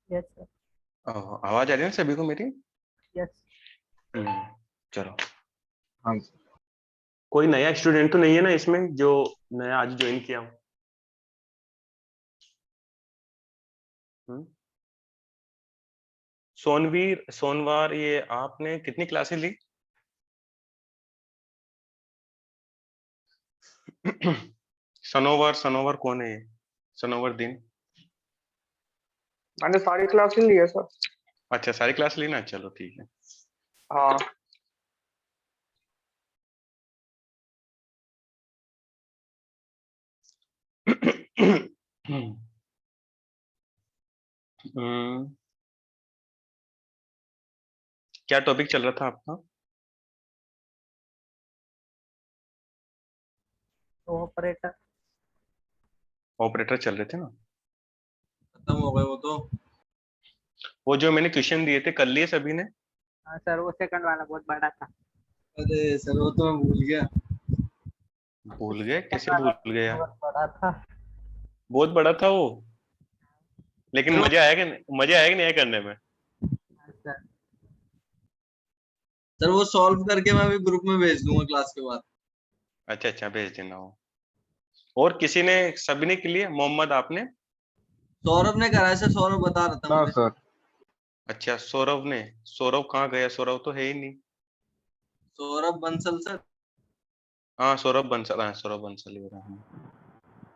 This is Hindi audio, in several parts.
Yes sir. आवाज आ रही है ना सभी को मेरी? यस। चलो। हाँ कोई नया स्टूडेंट तो नहीं है ना इसमें जो नया आज ज्वाइन किया हो? सोनवीर, सोनवार, ये आपने कितनी क्लासेस ली? सनोवर, सनोवर कौन है ये? सनोवर दिन? मैंने सारी क्लास ली है सर। अच्छा, सारी क्लास ली ना, चलो ठीक है। हाँ। क्या टॉपिक चल रहा था आपका? ऑपरेटर। ऑपरेटर चल रहे थे ना? खत्म हो गए वो तो। वो जो मैंने क्वेश्चन दिए थे कर लिए सभी ने? हाँ सर, वो सेकंड वाला बहुत बड़ा था। अरे सर वो तो मैं भूल गया। भूल गए? कैसे सेकंड वाला भूल गए यार? बहुत बड़ा था। बहुत बड़ा था वो, लेकिन मजा आया कि नहीं आया करने में? हाँ सर। सर वो सॉल्व करके मैं अभी ग्रुप में भेज दूंगा क्लास के बाद। अच्छा अच्छा, भेज देना हो। और किसी ने, सभी ने के लिए? मोहम्मद आपने? सौरभ ने करा है सर, सौरभ बता रहा था ना मुझे। सर। अच्छा, सौरभ ने? सौरभ कहाँ गया? सौरभ तो है ही नहीं। सौरभ बंसल सर। हाँ, सौरभ बंसल, हाँ सौरभ बंसल ही हो रहा है।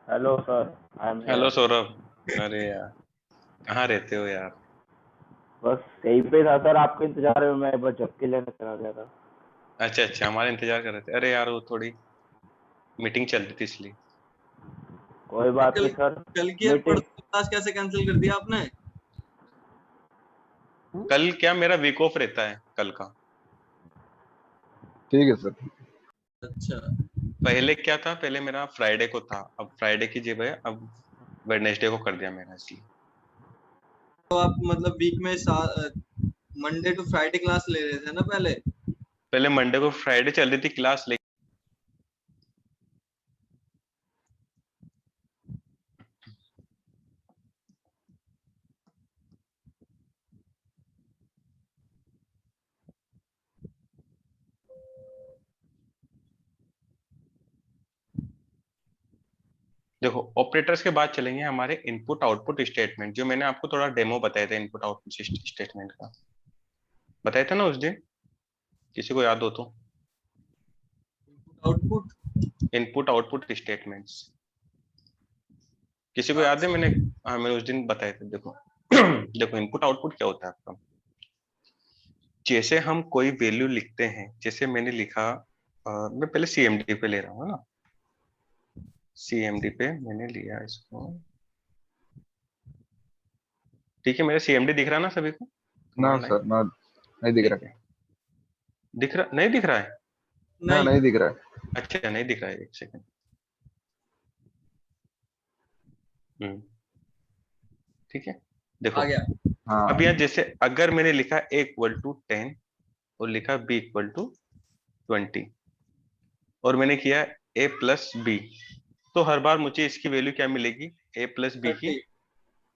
Hello sir, I am hello here. Saurabh. अरे यार, कहाँ रहते हो यार? बस यहीं पे था सर, आपके इंतजार में मैं बस झपकी लेने चला गया था। अच्छा अच्छा, हमारे इंतजार कर रहे थे। अरे यार, वो थोड़ी मीटिंग चल रही थी इसलिए। कोई बात कल नहीं सर। कल की मीटिंग क्लास कैसे कैंसिल कर दिया आपने? कल क्या, मेरा वीक ऑफ रहता है कल का। ठीक है सर। अच्छा। पहले क्या था, पहले मेरा फ्राइडे को था, अब फ्राइडे की जगह अब वेडनेसडे को कर दिया मेरा, इसलिए। तो आप मतलब वीक में मंडे टू फ्राइडे क्लास ले रहे थे ना पहले? पहले मंडे को फ्राइडे चल रही थी क्लास, लेकिन देखो, ऑपरेटर्स के बाद चलेंगे हमारे इनपुट आउटपुट स्टेटमेंट, जो मैंने आपको थोड़ा डेमो बताया था इनपुट आउटपुट स्टेटमेंट का। बताया था ना उस दिन, किसी को याद हो तो? आउटपुट। इनपुट आउटपुट स्टेटमेंट्स किसी को याद है? मैंने, हाँ मैंने उस दिन बताए थे। देखो देखो, इनपुट आउटपुट क्या होता है आपका। जैसे हम कोई वैल्यू लिखते हैं, जैसे मैंने लिखा, मैं पहले सीएमडी पे ले रहा हूँ ना, सीएमडी पे मैंने लिया इसको। ठीक है, मेरा सीएमडी दिख रहा है ना सभी को? ना कमांड लाइन सर, ना नहीं दिख ठीक रहा। है। दिख रहा, नहीं दिख रहा है? ना नहीं। नहीं दिख रहा है। अच्छा, नहीं दिख रहा है, एक सेकंड। ठीक है, देखो। आ गया। हाँ अब यहाँ जैसे अगर मैंने लिखा a इक्वल टू 10 और लिखा b इक्वल टू 20 और मैंने किया a प्लस बी, तो हर बार मुझे इसकी वैल्यू क्या मिलेगी? a प्लस बी की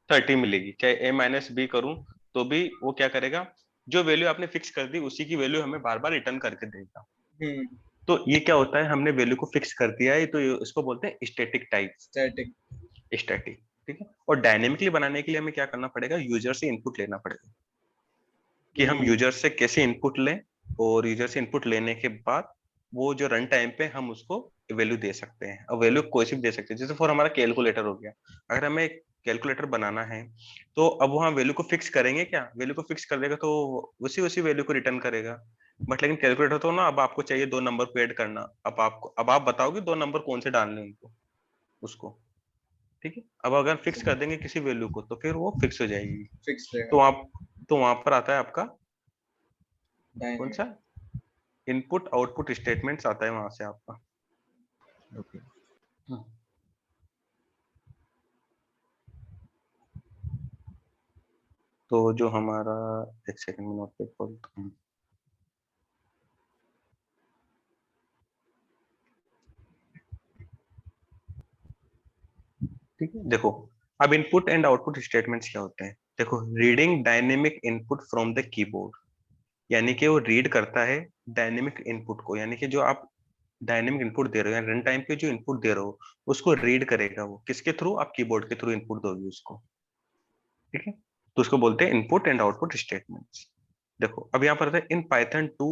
30। 30 मिलेगी। चाहे a माइनस बी करूं तो भी वो क्या करेगा, जो वैल्यू आपने फिक्स कर दी उसी की वैल्यू हमें बार बार रिटर्न करके देगा। हम्म। तो ये क्या होता है, हमने वैल्यू को फिक्स कर दिया है, तो इसको बोलते हैं स्टैटिक टाइप। स्टैटिक। स्टैटिक, ठीक है। और डायनेमिकली बनाने के लिए हमें क्या करना पड़ेगा, यूजर से इनपुट लेना पड़ेगा, कि हम यूजर से कैसे इनपुट लें, और यूजर से इनपुट लेने के बाद वो जो रन टाइम पे हम उसको वैल्यू दे सकते हैं। अब वैल्यू कोई सी भी दे सकते हैं, जैसे फॉर हमारा कैलकुलेटर हो गया, अगर हमें कैलकुलेटर बनाना है तो अब वहां वैल्यू को फिक्स करेंगे, क्या वैल्यू को फिक्स कर देगा तो उसी उसी वैल्यू को रिटर्न करेगा। बट लेकिन कैलकुलेटर तो ना, अब आपको चाहिए दो नंबर को ऐड करना, अब आप बताओगे दो नंबर कौन से डालने हैं उनको, उसको। ठीक है, अब अगर फिक्स कर देंगे किसी वैल्यू को तो फिर वो फिक्स हो जाएगी। फिक्स रहेगा। तो आप, तो वहां पर आता है आपका कौन डायनेमिक। सा, इनपुट आउटपुट स्टेटमेंट्स आता है वहां से आपका। ओके। तो जो हमारा, एक सेकंड में नोट पे खोलता हूं। ठीक है, देखो अब इनपुट एंड आउटपुट स्टेटमेंट्स क्या होते हैं। देखो reading dynamic input from the keyboard, यानी कि वो रीड करता है डायनेमिक इनपुट को, यानी कि जो आप डायनेमिक इनपुट दे रहे हो या रन टाइम पे जो इनपुट दे रहे हो उसको रीड करेगा। वो किसके थ्रू? आप कीबोर्ड के थ्रू इनपुट दोगे उसको, ठीक है। तो उसको बोलते हैं इनपुट एंड आउटपुट स्टेटमेंट्स। देखो अब यहाँ पर in Python 2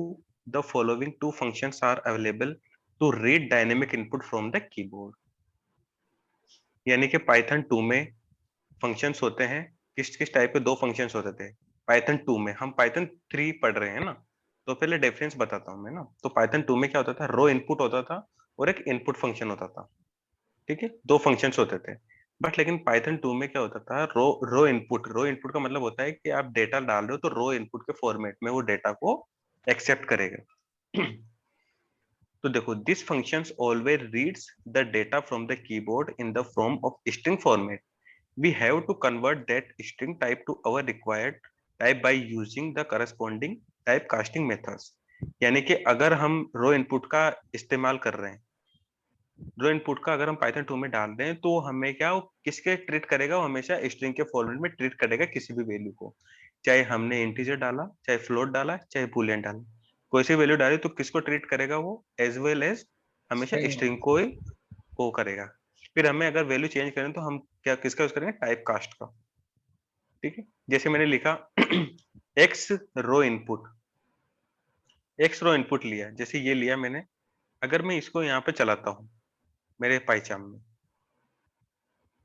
the following two functions are available to read dynamic input from the keyboard, यानी कि पाइथन 2 में फंक्शंस होते हैं। किस किस टाइप के दो फंक्शंस होते थे पाइथन 2 में? हम पाइथन 3 पढ़ रहे हैं ना, तो पहले डिफरेंस बताता हूं मैं ना। तो पाइथन 2 में क्या होता था? रो इनपुट होता था और एक इनपुट फंक्शन होता था, ठीक है, दो फंक्शंस होते थे। बट लेकिन पाइथन 2 में क्या होता था? रो इनपुट का मतलब होता है कि आप डेटा डाल रहे हो तो रो इनपुट के फॉर्मेट में वो डेटा को एक्सेप्ट करेगा। तो देखो this functions always reads the data from the keyboard in the form of string format. We have to convert that string type to our required type by using the corresponding type casting methods। यानी कि अगर हम रो इनपुट का इस्तेमाल कर रहे हैं, रो इनपुट का अगर हम पाइथन 2 में डाल रहे हैं तो हमें क्या, वो किसके ट्रीट करेगा? वो हमेशा स्ट्रिंग के फॉर्मेट में ट्रीट करेगा किसी भी वैल्यू को, चाहे हमने इंटीजर डाला, चाहे फ्लोट डाला, चाहे बूलियन डाला, कोई सी वैल्यू डाली तो किसको ट्रीट करेगा वो? एज वेल एज हमेशा स्ट्रिंग को ही वो करेगा। फिर हमें अगर वैल्यू चेंज करें तो हम क्या किसका यूज करेंगे? टाइप कास्ट का, ठीक है। जैसे मैंने लिखा एक्स रो इनपुट, एक्स रो इनपुट लिया, जैसे ये लिया मैंने। अगर मैं इसको यहाँ पे चलाता हूँ मेरे पाइचाम में,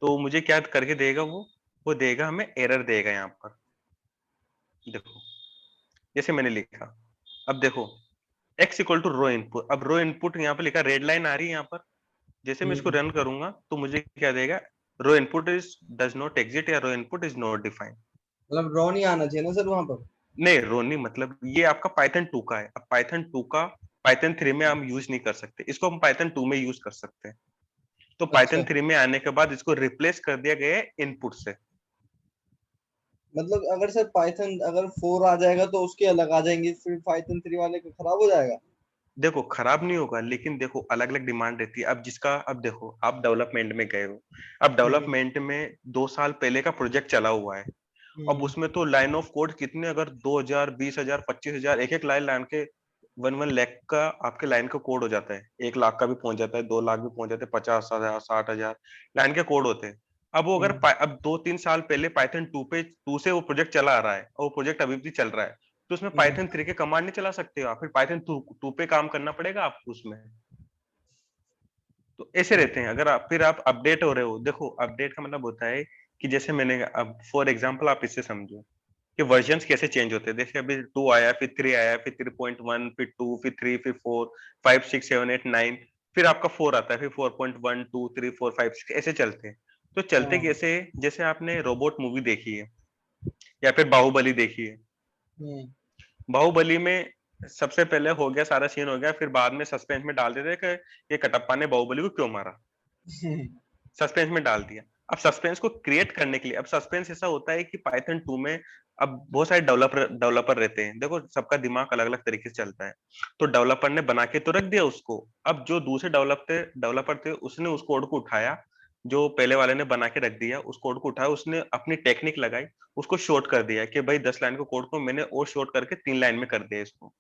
तो मुझे क्या करके देगा वो देगा हमें एरर देगा यहाँ पर। देखो जैसे मैंने लिखा, अब देखो x equal to raw input, अब रो इनपुट यहाँ पे लिखा, रेड लाइन आ रही है यहाँ पर। जैसे मैं इसको रन करूंगा तो मुझे क्या देगा? Raw input is does not exist या raw input is not defined. मतलब रॉ नहीं आना चाहिए ना सर वहां पर? नहीं रो नहीं, मतलब ये आपका पाइथन 2 का है। अब पाइथन 2 का पाइथन 3 में हम यूज नहीं कर सकते, इसको हम पाइथन 2 में यूज कर सकते हैं। तो पाइथन अच्छा, 3 में आने के बाद इसको रिप्लेस कर दिया गया है इनपुट से। मतलब अगर सर पाइथन अगर 4 आ जाएगा तो उसके अलग आ जाएंगे, फिर पाइथन 3 वाले का खराब हो जाएगा। देखो खराब नहीं होगा, लेकिन देखो अलग अलग डिमांड रहती है। अब जिसका, अब देखो आप डेवलपमेंट में गए हो, अब डेवलपमेंट में 2 साल पहले का प्रोजेक्ट चला हुआ है। अब उसमें तो लाइन ऑफ कोड कितने, अगर 2000 20,000 25,000 एक एक लाइन के 1 लाख का आपके लाइन का कोड हो जाता है, 1 लाख का भी पहुंच जाता है, 2 लाख भी पहुंच जाते हैं, 50,000 60,000 लाइन के कोड होते हैं। अब वो अगर अब 2-3 साल पहले पाइथन 2 से वो प्रोजेक्ट चला आ रहा है और वो प्रोजेक्ट अभी भी चल रहा है, तो उसमें पाइथन 3 के कमांड नहीं चला सकते आप, फिर पाइथन 2 पे काम करना पड़ेगा आपको उसमें। तो ऐसे रहते हैं। अगर आप फिर आप अपडेट हो रहे हो, देखो अपडेट का मतलब होता है कि जैसे मैंने अब फॉर एग्जांपल आप इससे समझो कि वर्जन्स कैसे चेंज होते हैं। देखिए अभी 2 आया, फिर 3 आया, फिर 3.1, फिर 2, फिर 3, फिर 4, 5 6 7 8 9, फिर आपका 4 आता है, फिर 4.1 2 3 4 5 6 ऐसे चलते हैं। तो चलते कैसे? जैसे आपने रोबोट मूवी देखी है या फिर बाहुबली देखी है। बाहुबली में सबसे पहले हो गया, सारा सीन हो गया, फिर बाद में सस्पेंस में डाल देते कि ये कटप्पा ने बाहुबली को क्यों मारा, सस्पेंस में डाल दिया। अब सस्पेंस को क्रिएट करने के लिए, अब सस्पेंस ऐसा होता है कि पाइथन 2 में अब बहुत सारे डेवलपर रहते हैं। देखो सबका दिमाग अलग अलग तरीके से चलता है, तो डेवलपर ने बना के तो रख दिया उसको। अब जो दूसरे डेवलपर थे उसने उस कोड को उठाया, जो पहले वाले ने बना के रख दिया, उस कोड को उठाया, उसने अपनी टेक्निक लगाई, उसको शॉर्ट कर दिया कि भाई 10 लाइन को कोड को मैंने और शॉर्ट करके 3 लाइन में कर दिया इसको।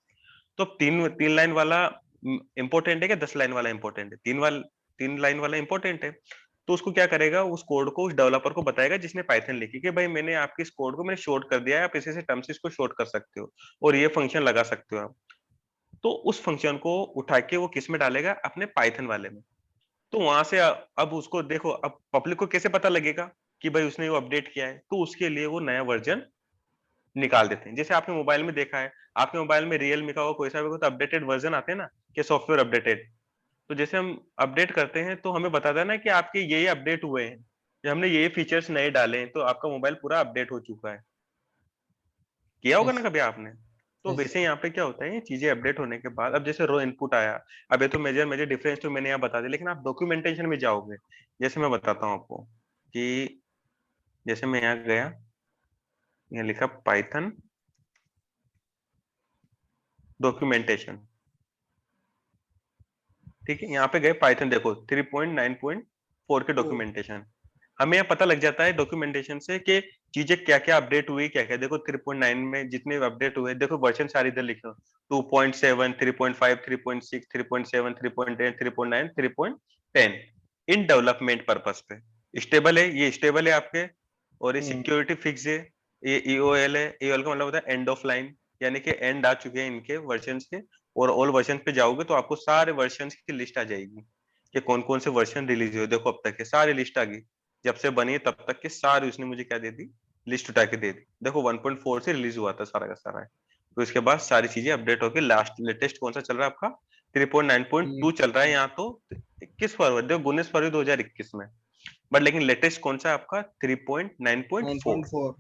तो तीन लाइन वाला इंपॉर्टेंट है क्या 10 लाइन वाला इंपॉर्टेंट है? 3 लाइन वाला इंपॉर्टेंट है। तो उसको क्या करेगा, उस कोड को उस डेवलपर को बताएगा जिसने पाइथन लिखी कि भाई मैंने आपके इस कोड को मैंने शॉर्ट कर दिया है, आप इसी से टर्म्स इसको शॉर्ट कर सकते हो और ये फंक्शन लगा सकते हो आप। तो उस फंक्शन को उठा के वो किस में डालेगा? अपने पाइथन वाले में। तो वहां से अब उसको देखो, अब पब्लिक को कैसे पता लगेगा कि भाई उसने वो अपडेट किया है? तो उसके लिए वो नया वर्जन निकाल देते हैं। जैसे आपने मोबाइल में देखा है, आपके मोबाइल में रियलमी का हो, कोई सा भी हो, तो अपडेटेड वर्जन आते हैं ना कि सॉफ्टवेयर अपडेटेड। तो जैसे हम अपडेट करते हैं तो हमें बताता है ना कि आपके ये अपडेट हुए हैं या हमने ये फीचर्स नए डाले हैं, तो आपका मोबाइल पूरा अपडेट हो चुका है। किया होगा ना कभी आपने? तो वैसे यहाँ पे क्या होता है, ये चीजें अपडेट होने के बाद, अब जैसे रो इनपुट आया, अब ये तो मेजर मेजर डिफरेंस तो मैंने यहाँ बता दिया, लेकिन आप डॉक्यूमेंटेशन में जाओगे। जैसे मैं बताता हूँ आपको कि जैसे मैं यहाँ गया, यहाँ लिखा पाइथन डॉक्यूमेंटेशन, ठीक है। यहाँ पे गए पाइथन, देखो 3.9.4 के डॉक्यूमेंटेशन। हमें यहाँ पता लग जाता है डॉक्यूमेंटेशन से कि चीजें क्या क्या अपडेट हुई, क्या क्या। देखो 3.9 में जितने अपडेट हुए, देखो वर्जन सारे इधर लिखे हो, 2.7, 3.5, 3.6, 3.7, 3.8, 3.9, 3.10 इन डेवलपमेंट पर्पस पे स्टेबल है। ये स्टेबल है आपके, और ये सिक्योरिटी फिक्स है। ये ईओएल है। ईओएल का मतलब होता है एंड ऑफ लाइन, यानी कि एंड आ चुके हैं इनके वर्जन के। और ऑल वर्जन पे जाओगे तो आपको सारे वर्जन की लिस्ट आ जाएगी कि कौन कौन से वर्जन रिलीज हुए। देखो अब तक के सारी लिस्ट आ गई, जब से बनी है तब तक के सारी उसने मुझे क्या दे दी, लिस्ट उठा के दे दी। देखो 1.4 से रिलीज हुआ था सारा का सारा है। तो इसके बाद सारी चीजें अपडेट होकर लास्ट लेटेस्ट कौन सा चल रहा है आपका 3.9.2 चल रहा है यहाँ तो 21 फरवरी, देखो 19 फरवरी 2021 में। बट लेकिन लेटेस्ट कौन सा है आपका 3.9.4। 9.4।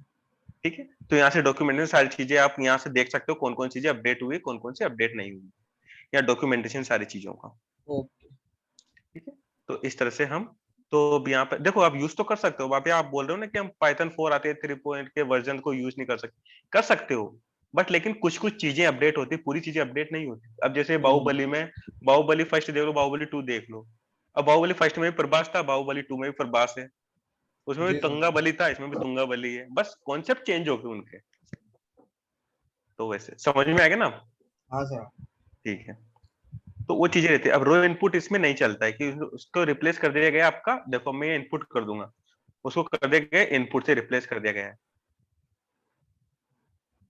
ठीक है, तो यहाँ से डॉक्यूमेंटेशन सारी चीजें आप यहाँ से देख सकते हो, कौन कौन चीजें अपडेट हुई, कौन कौन सी अपडेट नहीं हुई, या डॉक्यूमेंटेशन सारी चीजों का। ओके। ठीक है, तो इस तरह से हम, तो अब यहाँ पे देखो आप यूज तो कर सकते हो। आप बोल रहे हो ना कि हम पाइथन 4 आते हैं 3 पॉइंट के वर्जन को यूज नहीं कर सकते, कर सकते हो। बट लेकिन कुछ कुछ चीजें अपडेट होती, पूरी चीजें अपडेट नहीं होती। अब जैसे बाहुबली में, बाहुबली फर्स्ट देख लो, बाहुबली 2 देख लो। अब बाहुबली फर्स्ट में भी प्रभास था, बाहुबली 2 में भी प्रभास है, उसमें भी जी सर। तुंगा बली था, इसमें भी तुंगा बली है, बस कॉन्सेप्ट चेंज हो गए उनके। तो वैसे समझ में आ गया ना। हाँ सर। ठीक है, तो वो चीजें रहती है। अब रो इनपुट इसमें नहीं चलता है कि उसको रिप्लेस कर दिया गया आपका। देखो मैं इनपुट कर दूंगा, उसको कर दिया गया इनपुट से रिप्लेस कर दिया गया है।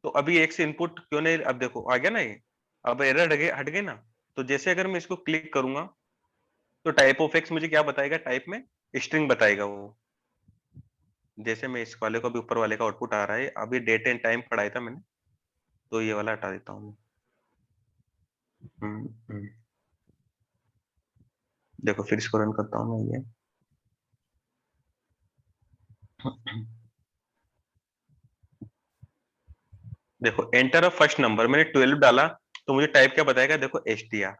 तो अभी एक से इनपुट क्यों नहीं, अब देखो आ गया ना ये, अब एरर हट गए ना। तो जैसे अगर मैं इसको क्लिक करूंगा तो टाइप ऑफ एक्स मुझे क्या बताएगा, टाइप में स्ट्रिंग बताएगा वो। जैसे मैं इस वाले को भी, ऊपर वाले का आउटपुट आ रहा है, अभी डेट एंड टाइम पढ़ाया था मैंने, तो ये वाला हटा देता हूँ। देखो फिर इसको रन करता हूँ मैं ये। देखो एंटर अ फर्स्ट नंबर, मैंने 12 डाला तो मुझे टाइप क्या बताएगा, देखो एसटीआर।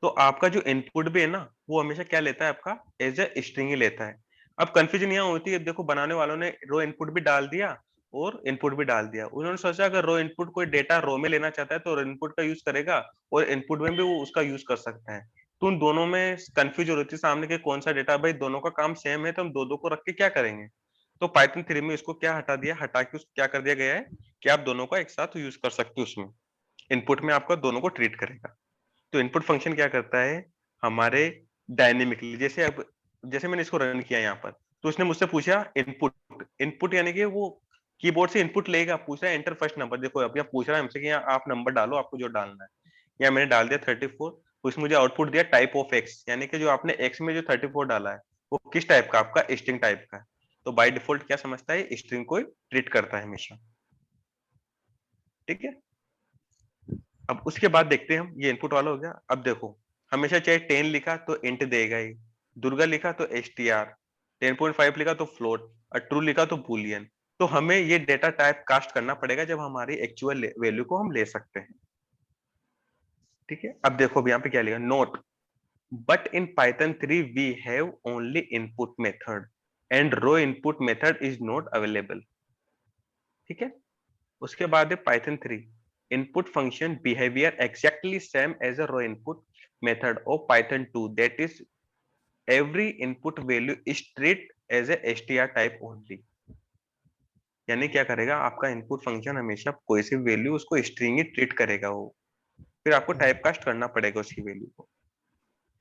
तो आपका जो इनपुट भी है ना, वो हमेशा क्या लेता है आपका, एज ए स्ट्रिंग ही लेता है। अब कंफ्यूजन यहाँ होती है, देखो बनाने वालों ने रो इनपुट भी डाल दिया और इनपुट भी डाल दिया। उन्होंने सोचा अगर रो इनपुट कोई डेटा रो में लेना चाहता है तो रो इनपुट का यूज करेगा, और इनपुट में भी वो उसका यूज कर सकता है। तो उन दोनों में कंफ्यूज हो रही थी सामने के कौन सा डेटा, भाई दोनों का काम सेम है तो हम दो दो को रख के क्या करेंगे। तो पाइथन 3 में इसको क्या हटा दिया, हटा के उसको क्या कर दिया गया है कि आप दोनों का एक साथ यूज कर सकते हो। उसमें इनपुट में आपका दोनों को ट्रीट करेगा। तो इनपुट फंक्शन क्या करता है हमारे डायनेमिकली, जैसे अब जैसे मैंने इसको रन किया यहाँ पर, तो उसने मुझसे पूछा इनपुट। इनपुट यानी कि वो कीबोर्ड से इनपुट लेगा, पूछ रहा है एंटर फर्स्ट नंबर। देखो अब यहाँ पूछ रहा है हमसे कि यहाँ आप नंबर डालो, आपको जो डालना है। यहाँ मैंने डाल दिया 34, उसने मुझे आउटपुट दिया टाइप ऑफ एक्स, यानी कि जो आपने एक्स में जो 34 डाला है वो किस टाइप का, आपका स्ट्रिंग टाइप का है। तो बाय डिफॉल्ट क्या समझता है, स्ट्रिंग को ट्रीट करता है हमेशा। ठीक है, अब उसके बाद देखते हैं हम, ये इनपुट वाला हो गया। अब देखो हमेशा चाहे 10 लिखा तो इंट देगा ही, दुर्गा लिखा तो एसटीआर, 10.5 लिखा तो फ्लोट, और ट्रू लिखा तो बूलियन। तो हमें ये डेटा टाइप कास्ट करना पड़ेगा जब हमारी एक्चुअल वैल्यू को हम ले सकते हैं। ठीक है, अब देखो अब यहाँ पे क्या लिखा, note but in Python 3 we have only input method and raw input method is not available. ठीक है, उसके बाद है Python 3 input function behavior exactly same as a row input method of python 2, that is every input value is treated as a str type only। यानी क्या करेगा आपका इनपुट फंक्शन, हमेशा कोई सी वैल्यू उसको स्ट्रिंग ही ट्रीट करेगा वो, फिर आपको टाइप कास्ट करना पड़ेगा उसकी वैल्यू को।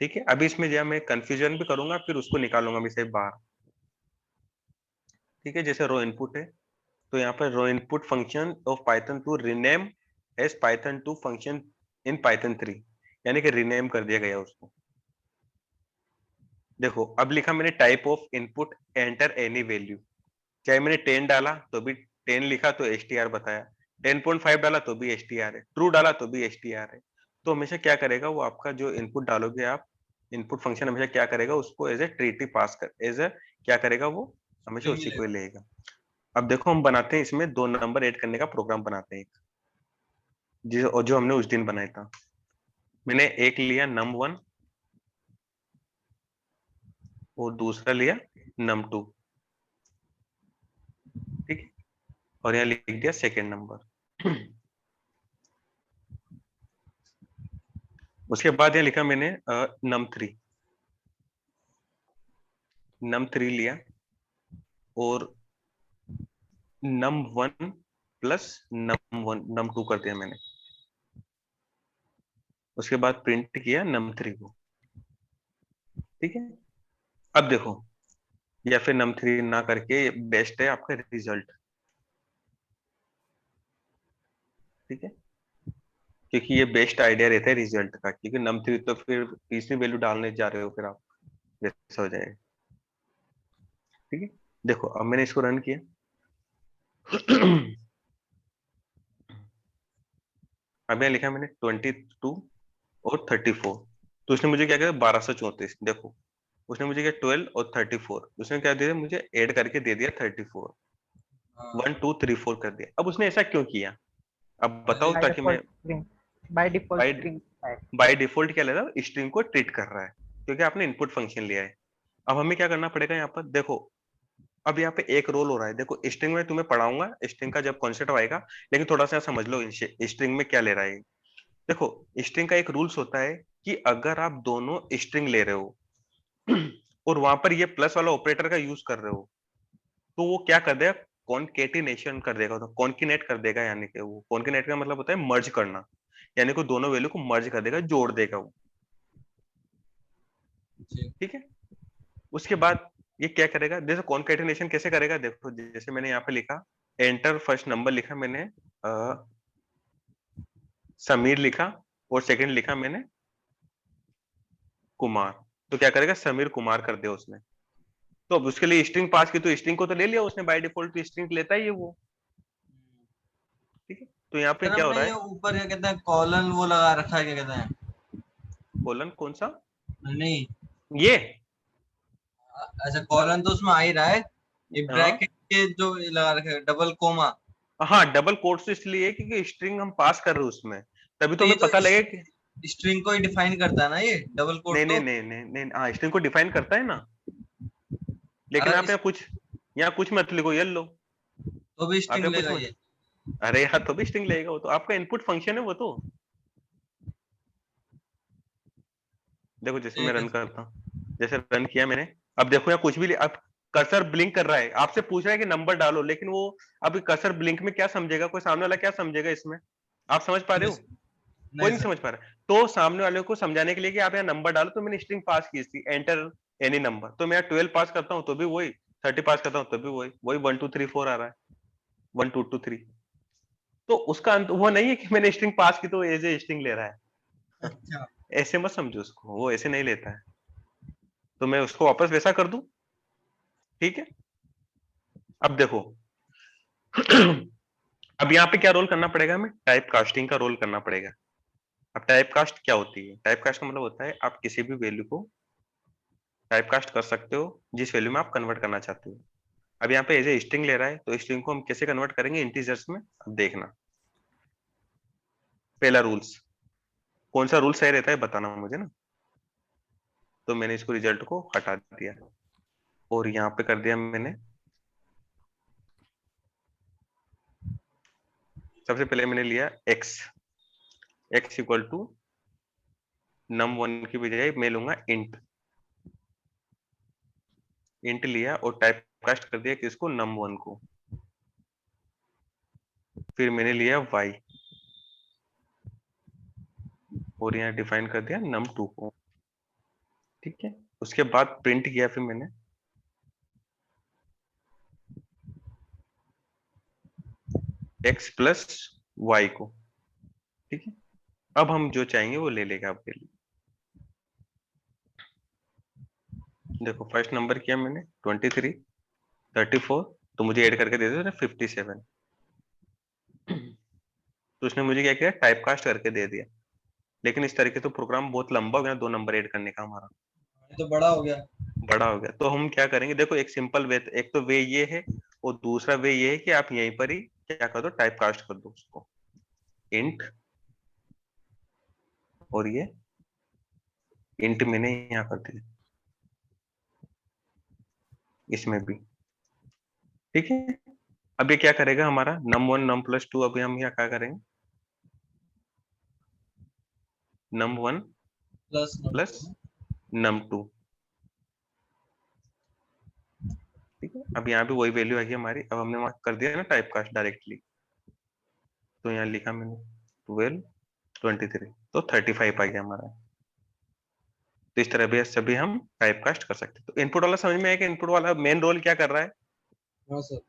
ठीक है, अभी इसमें जो मैं कंफ्यूजन भी करूंगा फिर उसको निकालूंगा मैं से बाहर। ठीक है, जैसे रो इनपुट है तो यहाँ पर raw input function of Python 2 rename as Python 2 function in Python 3, यानी कि रीनेम कर दिया गया उसको। देखो अब लिखा मैंने type of input enter any value, चाहे मैंने 10 डाला तो भी 10 लिखा तो एसटीआर बताया, 10.5 डाला तो भी एसटीआर है, ट्रू डाला तो भी एसटीआर है। तो हमेशा क्या करेगा वो, आपका जो इनपुट डालोगे आप, इनपुट फंक्शन हमेशा क्या करेगा, उसको एज ए ट्रीटी पास कर, एज ए क्या करेगा वो, हमेशा उसी को लेगा। अब देखो हम बनाते हैं इसमें 2 नंबर ऐड करने का प्रोग्राम बनाते हैं, जो हमने उस दिन बनाया था। मैंने एक लिया num1 और दूसरा लिया num2। ठीक है, और यहाँ लिख दिया सेकेंड नंबर। उसके बाद यहाँ लिखा मैंने num3 लिया, और num1 प्लस num1 num2 कर दिया मैंने। उसके बाद प्रिंट किया num3 को, ठीक है। अब देखो, या फिर num3 ना करके बेस्ट है आपका रिजल्ट, ठीक है, क्योंकि ये बेस्ट आइडिया रहता है रिजल्ट का, क्योंकि num3 तो फिर तीसरी वैल्यू डालने जा रहे हो फिर आप, वैसा हो जाएगा, ठीक है। देखो अब मैंने इसको रन किया अब यहाँ लिखा मैंने 22 और 34, तो उसने मुझे क्या किया 1234, देखो उसने मुझे क्या 12 और 34, उसने क्या दिया मुझे ऐड करके दे दिया 34, हाँ, 1 2 3 4 कर दिया। अब उसने ऐसा क्यों किया, अब बताओ, बाय ताकि मैं default string, by default by string है। बाय डिफॉल्ट क्या ले रहा है, स्ट्रिंग को ट्रीट कर रहा है, क्योंकि आपने इनपुट फंक्शन लिया है। अब हमें क्या करना पड़ेगा यहाँ पर, देखो अब यहाँ पे एक रोल हो रहा है, देखो स्ट्रिंग में तुम्हें पढ़ाऊंगा स्ट्रिंग का जब कॉन्सेप्ट आएगा, लेकिन थोड़ा सा समझ लो स्ट्रिंग में क्या ले रहा है। देखो स्ट्रिंग का एक रूल्स होता है कि अगर आप दोनों स्ट्रिंग ले रहे हो और वहां पर ये प्लस वाला ऑपरेटर का यूज कर रहे हो, तो वो क्या कर देगा, कॉन्केटिनेशन कर देगा, तो कॉन्किनेट कर देगा, यानी कि वो कॉन्किनेट का मतलब होता है मर्ज करना, यानी कि दोनों वैल्यू को मर्ज कर देगा, जोड़ देगा वो, ठीक। ठीक है। उसके बाद ये क्या करेगा, जैसे कॉन्केटिनेशन कैसे करेगा, देखो जैसे मैंने यहाँ पे लिखा एंटर फर्स्ट नंबर लिखा मैंने समीर लिखा, और सेकंड लिखा मैंने कुमार, तो क्या करेगा समीर कुमार कर दिया उसने। तो अब उसके लिए स्ट्रिंग पास की, तो स्ट्रिंग को तो ले लिया उसने बाय डिफॉल्ट, तो स्ट्रिंग लेता ही है वो, ठीक है। तो यहाँ पे सर क्या हो हमने रहा ये है, ऊपर क्या कहते हैं कॉलन वो लगा रखा है, क्या कहते हैं, कोलन कौन सा, नहीं ये अच्छा कॉलन तो उसमें आ ही रहा है, ये हाँ ब्रैकेट के जो ये लगा रखा है डबल कोमा, हाँ डबल कोट्स इसलिए क्योंकि स्ट्रिंग हम पास कर रहे हैं उसमें, तभी तो तो ये हमें तो पता लगे कि स्ट्रिंग को ही डिफाइन करता है ना ये डबल नहीं कोट नहीं तो। नहीं नहीं नहीं, हाँ स्ट्रिंग को डिफाइन करता है ना, लेकिन अगर आप यहाँ कुछ मत लिखो, ये लो तो भी आप स्ट्रिंग यहाँ कुछ लेगा मत, ये। अरे यहाँ तो भी स्ट्रिंग लगेगा, वो तो आपका इनपुट फंक्शन है वो तो। देखो जैसे मैं ठीक है रन करता हूँ, जैसे रन किया मैंने, अब देखो यहाँ कुछ भी अब कर्सर ब्लिंक कर रहा है, आपसे पूछ रहा है कि नंबर डालो, लेकिन वो अब कर्सर ब्लिंक में क्या समझेगा, कोई सामने वाला क्या समझेगा इसमें, आप समझ पा रहे नहीं हो, सर, कोई नहीं नहीं सर। समझ पा रहा। तो सामने वाले को समझाने के लिए कि आप यहाँ नंबर डालो, तो मैंने स्ट्रिंग पास की थी एंटर एनी नंबर, तो मैं 12 पास करता हूँ तो भी वही, 30 पास करता हूँ तो भी वही वही 1 2 3 4 आ रहा है, 1 2 2 3। तो उसका अंत वो नहीं है कि मैंने स्ट्रिंग पास की तो एज ए स्ट्रिंग ले रहा है अच्छा ऐसे मत समझो उसको, वो ऐसे नहीं लेता है, तो मैं उसको वापस वैसा कर दूं, ठीक है। अब देखो अब यहाँ पे क्या रोल करना पड़ेगा, हमें टाइप कास्टिंग का रोल करना पड़ेगा। अब टाइप कास्ट क्या होती है, टाइप कास्ट का मतलब होता है आप किसी भी वैल्यू को टाइप कास्ट कर सकते हो जिस वैल्यू में आप कन्वर्ट करना चाहते हो। अब यहाँ पे एज ए स्ट्रिंग ले रहा है, तो स्ट्रिंग को हम कैसे कन्वर्ट करेंगे इंटीजर्स में, अब देखना पहला रूल्स, कौन सा रूल सही रहता है बताना मुझे ना। तो मैंने इसको रिजल्ट को हटा दिया और यहाँ पे कर दिया मैंने, सबसे पहले मैंने लिया x, x equal to num1 की बजाय मैं लूंगा इंट लिया और टाइप कास्ट कर दिया किसको, num1 को। फिर मैंने लिया y और यहाँ डिफाइन कर दिया num2 को, ठीक है। उसके बाद प्रिंट किया फिर मैंने x प्लस y को, ठीक है। अब हम जो चाहेंगे वो ले लेगा आपके लिए। देखो फर्स्ट नंबर किया मैंने 23, 34, तो मुझे ऐड करके दे दो 57, तो उसने मुझे क्या किया टाइप कास्ट करके दे दिया, लेकिन इस तरीके तो प्रोग्राम बहुत लंबा हो गया, 2 नंबर ऐड करने का हमारा ये तो बड़ा हो गया। बड़ा हो गया। तो हम क्या करेंगे, देखो एक सिंपल वे, एक तो वे ये है और दूसरा वे ये है कि आप यहीं पर ही क्या कर दो टाइप कास्ट कर दो उसको, इंट, और ये इंट मैंने यहाँ कर दिया इसमें भी, ठीक है। अब ये क्या करेगा हमारा num1 num प्लस 2, अभी हम यहाँ क्या करेंगे num1 प्लस प्लस num2, ठीक है, अब यहाँ पे वही वैल्यू आ गई हमारी। अब हमने वहां कर दिया ना टाइप कास्ट डायरेक्टली, तो यहाँ लिखा मैंने 12 23, तो 35 आ गया हमारा। तो इस तरह भी सभी हम टाइप कास्ट कर सकते हैं। तो इनपुट वाला समझ में आया कि इनपुट वाला मेन रोल क्या कर रहा हाँ सर।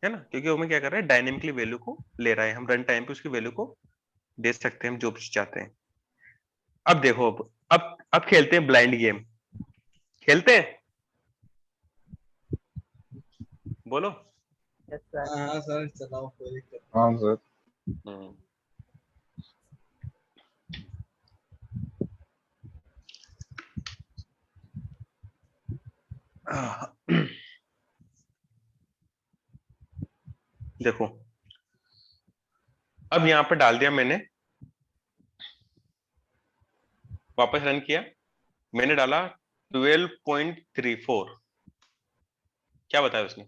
है ना, क्योंकि वो में क्या कर रहा है, डायनेमिकली वैल्यू को ले रहा है। हम रन टाइम पे उसकी वैल्यू को दे सकते हैं हम जो भी चाहते हैं। अब देखो, अब खेलते हैं ब्लाइंड गेम। खेलते हैं, बोलो। Yes sir. हाँ सर चलाओ, कोई दिक्कत हाँ सर। हम्म। देखो, अब यहां पे डाल दिया मैंने, वापस रन किया, मैंने डाला 12.34। क्या बताया उसने?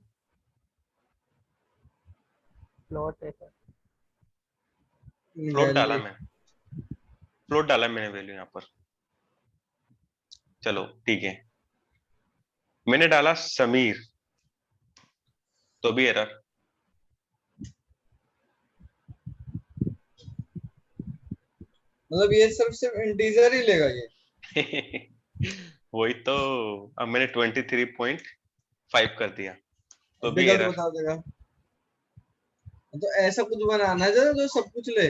फ्लोट है सर। नहीं। फ्लोट डाला वैल्यू मैंने, फ्लोट डाला मैंने वैल्यू यहाँ पर। चलो ठीक है, मैंने डाला समीर, तो भी एरर। मतलब ये सिर्फ इंटीजर ही लेगा ये? वही तो, अब मैंने 23.5 कर दिया, तो भी विकल्प एरर। बता देगा। तो ऐसा कुछ बनाना है जो सब कुछ ले।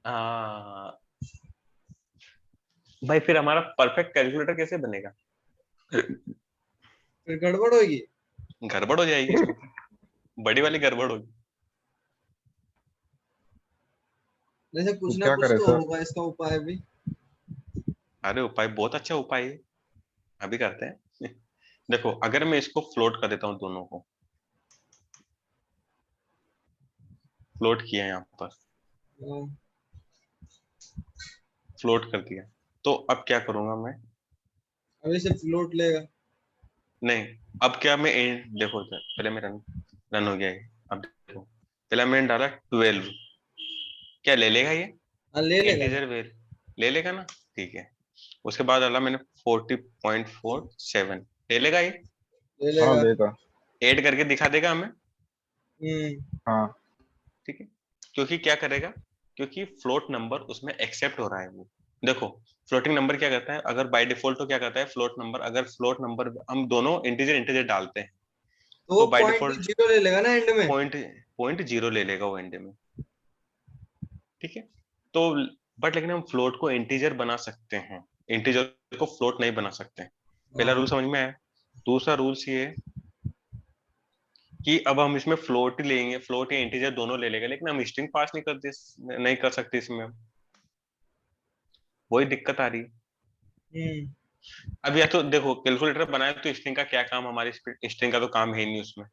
हाँ भाई, फिर हमारा परफेक्ट कैलकुलेटर कैसे बनेगा? फिर गड़बड़ होगी। गड़बड़ हो जाएगी इसमें, बड़ी वाली गड़बड़ होगी। जैसे तो कुछ ना क्या कुछ करे तो सर? होगा इसका उपाय भी। अरे उपाय बहुत अच्छा उपाय है, अभी करते हैं। देखो, अगर मैं इसको फ्लोट कर देता हूँ, दोनों को फ्लोट किया यहाँ पर, हाँ, फ्लोट कर दिया, तो अब क्या करूंगा मैं? अब इसे फ्लोट लेगा। नहीं, अब क्या मैं देखो इधर, पहले मैं रन रन हो गया ये। अब देखो, पहले मैंने डाला 12, क्या ले लेगा ये? हाँ ले लेगा। इंटीजर वेल ले लेगा ना, ठीक है। उसके बाद डाला मैंने 40.47, ले लेगा ये? ले हाँ लेगा। लेगा। ऐड करके दिखा देगा हमें, हाँ ठीक है। क्योंकि क्या करेगा, क्योंकि फ्लोट नंबर उसमें एक्सेप्ट हो रहा है वो। देखो, फ्लोटिंग नंबर क्या करता है, अगर बाय डिफॉल्ट तो क्या करता है फ्लोट नंबर, अगर फ्लोट नंबर हम दोनों इंटीजर इंटीजर डालते हैं, तो वो तो बाय पॉइंट डिफॉल्ट जीरो ले लेगा ना एंड में। पॉइंट पॉइंट जीरो ले लेगा वो एंड में, ठीक है। तो बट लेकिन हम फ्लोट को इंटीजर बना सकते हैं, इंटीजर को फ्लोट नहीं बना सकते। पहला हाँ। रूल समझ में आया। दूसरा रूल्स ये है कि अब हम इसमें फ्लोट ही लेंगे, फ्लोट या इंटीजर दोनों ले लेगा, लेकिन हम स्ट्रिंग पास नहीं कर सकते इसमें, वही दिक्कत आ रही है। अब या तो देखो, कैलकुलेटर बनाए तो स्ट्रिंग का क्या काम, हमारी स्ट्रिंग का तो काम है ही नहीं उसमें।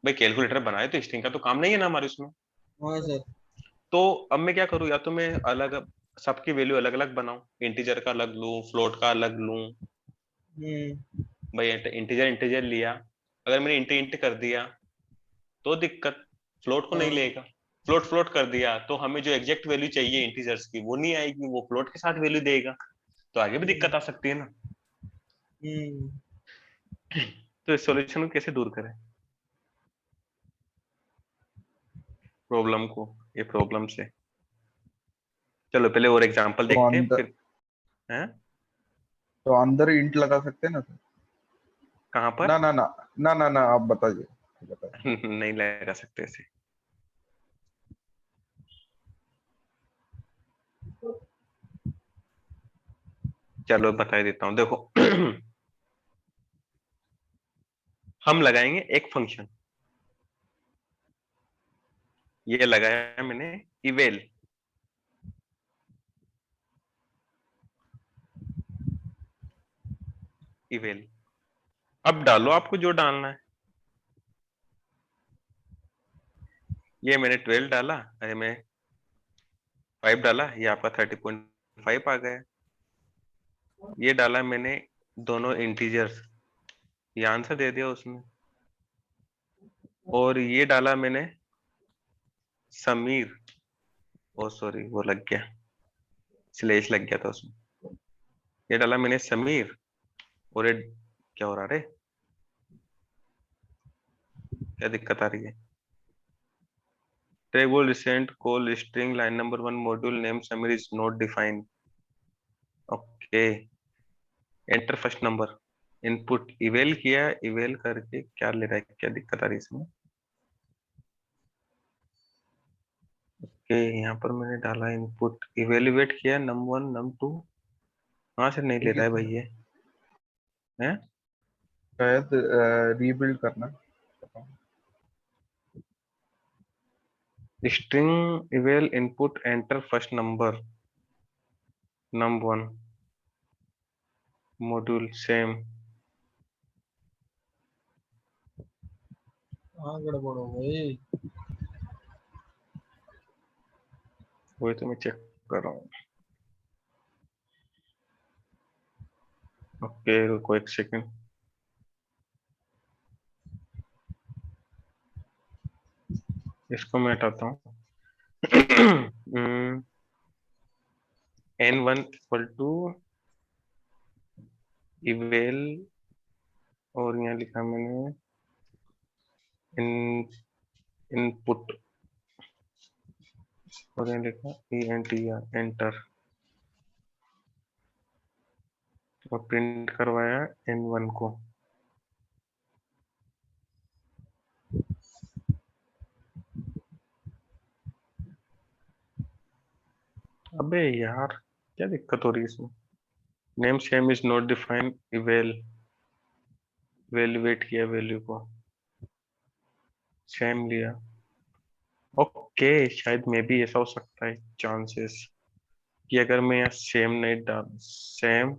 भाई कैलकुलेटर बनाए तो स्ट्रिंग का तो काम नहीं है ना हमारे उसमें। हाँ सर। तो अब मैं क्या करूँ, या तो मैं अलग सबकी वैल्यू अलग अलग बनाऊं, इंटीजर का अलग लूं, फ्लोट का अलग लूं। भाई इंटीजर इंटीजर लिया, अगर मैंने इंट इंट कर दिया तो दिक्कत, फ्लोट को नहीं हाँ। लेगा। फ्लोट फ्लोट कर दिया तो हमें जो एग्जैक्ट वैल्यू चाहिए इंटीजर्स की वो नहीं आएगी, वो फ्लोट के साथ वैल्यू देगा, तो आगे भी दिक्कत आ सकती है ना। तो इस सॉल्यूशन को कैसे दूर करें, प्रॉब्लम को, ये प्रॉब्लम से? चलो पहले और एग्जांपल तो देखते हैं अंदर फिर। हैं? तो अंदर इंट लगा सकते हैं ना सर? कहाँ पर? ना ना ना ना ना ना आप बताइए, बताइए। नहीं लगा सकते ऐसे। चलो बता ही देता हूँ, देखो। हम लगाएंगे एक फंक्शन, ये लगाया मैंने इवेल, इवेल। अब डालो आपको जो डालना है। ये मैंने 12 डाला, अरे मैं 5 डाला, ये आपका 30.5 आ गया। ये डाला मैंने दोनों इंटीजर्स, ये आंसर दे दिया उसने। और ये डाला मैंने समीर, ओ सॉरी वो लग गया, स्लेश लग गया था उसमें। ये डाला मैंने समीर, और ये क्या हो रहा है, क्या दिक्कत आ रही है? Table recent call string line number 1 module name Sameer is not defined. Okay, enter first number, input eval किया, इवेल करके क्या ले रहा है, क्या दिक्कत आ रही है इसमें? ओके, यहाँ पर मैंने डाला इनपुट इवेल्युएट किया num1 num2, कहाँ से नहीं ले रहा है भाई ये? हैं? शायद रीबिल्ड करना। String eval input enter first number num1 module same. हाँ गड़बड़ हो गई। वही तो मैं चेक कर रहा हूँ। ओके रुको एक सेकंड। इसको मैं हटाता हूँ। n1 इक्वल टू इवेल, और यहाँ लिखा मैंने इन इनपुट, और यहाँ लिखा ENTR एंटर, और प्रिंट करवाया n1 को। अबे यार क्या दिक्कत हो रही है इसमें? Name same is not defined eval, evaluate किया वैल्यू को, सेम लिया। ओके, शायद मे भी ऐसा हो सकता है चांसेस कि अगर मैं यहाँ सेम नहीं डाल, सेम,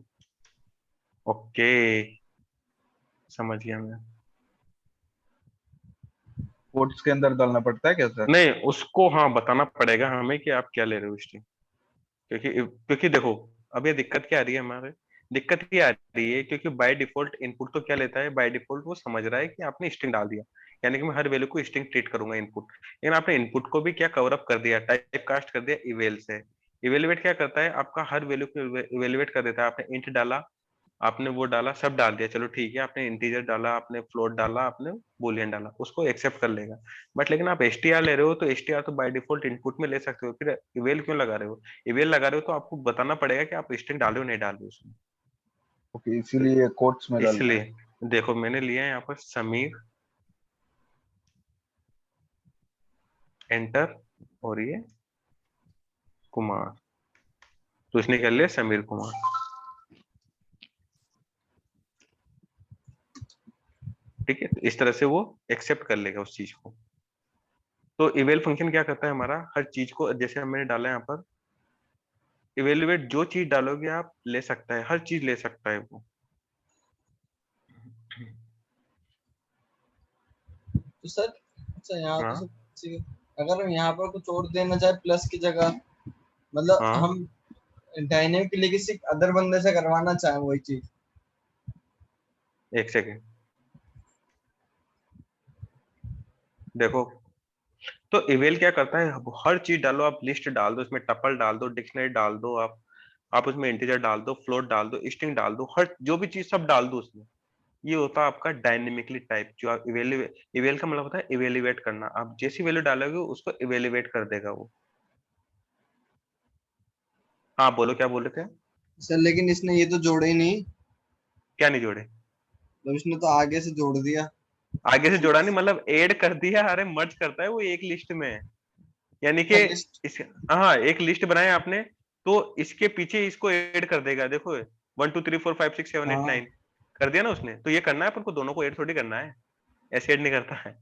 ओके समझ गया मैं। कोट्स के अंदर डालना पड़ता है क्या सर? नहीं उसको हाँ बताना पड़ेगा हमें कि आप क्या ले रहे हो स्ट्रिंग, क्योंकि क्योंकि देखो अब ये दिक्कत क्या आ रही है हमारे, दिक्कत ये आ रही है क्योंकि बाय डिफॉल्ट इनपुट तो क्या लेता है, बाय डिफॉल्ट वो समझ रहा है कि आपने स्ट्रिंग डाल दिया, यानी कि मैं हर वैल्यू को स्ट्रिंग ट्रीट करूंगा इनपुट। लेकिन आपने इनपुट को भी क्या कवर अप कर दिया, टाइप कास्ट कर दिया इवेल से। इवेलुएट क्या करता है, आपका हर वैल्यू को इवेलुएट कर देता है। आपने इंट डाला, आपने वो डाला, सब डाल दिया, चलो ठीक है, आपने इंटीजर डाला, आपने फ्लोट डाला, आपने बूलियन डाला, उसको एक्सेप्ट कर लेगा। बट लेकिन आप str ले रहे हो तो str तो बाय डिफॉल्ट इनपुट में ले सकते हो, फिर इवेल क्यों लगा रहे हो? इवेल लगा रहे हो तो आपको बताना पड़ेगा कि आप स्ट्रिंग डाले हो नहीं डाले हो उसमें। ओके, इसीलिए कोट्स में डालना है। इसलिए देखो मैंने लिया है यहाँ पर समीर एंटर, और ये कुमार, तो इसने कर लिया समीर कुमार। ठीक है, इस तरह से वो एक्सेप्ट कर लेगा उस चीज को। तो इवेल फंक्शन क्या करता है हमारा, हर चीज को, जैसे मैंने डाला है यहाँ पर इवेलुएट, जो चीज डालोगे आप ले सकता है, हर चीज ले सकता है वो। तो सर अच्छा यहाँ तो हाँ सब ठीक है। अगर हम यहाँ पर कुछ और देना चाहे प्लस की जगह, मतलब हाँ हम डायनेमिक लेगेसी अदर बंदे से करवाना चाहे वही चीज। एक सेकेंड देखो, तो इवेल क्या करता है, हर चीज डालो, आप लिस्ट डाल दो, इसमें टपल डाल दो, डिक्शनरी डाल दो, आप उसमें इंटीजर डाल दो, फ्लोट डाल दो, स्ट्रिंग डाल दो, हर जो भी चीज सब डाल दो उसमें। ये होता है आपका डायनेमिकली टाइप, जो आप इवेल का मतलब होता है इवेल्युएट करना। आप जैसी वैल्यू डालोगे उसको इवेल्युएट कर देगा वो। हाँ बोलो क्या बोल रहे थे? सर लेकिन इसने ये तो जोड़े ही नहीं, क्या नहीं जोड़े? तो इसने तो आगे से जोड़ दिया। आगे से जोड़ा नहीं मतलब ऐड कर दिया, अरे मर्ज करता है वो एक लिस्ट में, यानी कि लिस्ट इस, हाँ एक लिस्ट बनाया आपने तो इसके पीछे इसको ऐड कर देगा। देखो 1 2 3 4 5 6 7 8 हाँ 9 कर दिया ना उसने, तो ये करना है अपन को, दोनों को ऐड थोड़ी करना है, ऐसे ऐड नहीं करता है।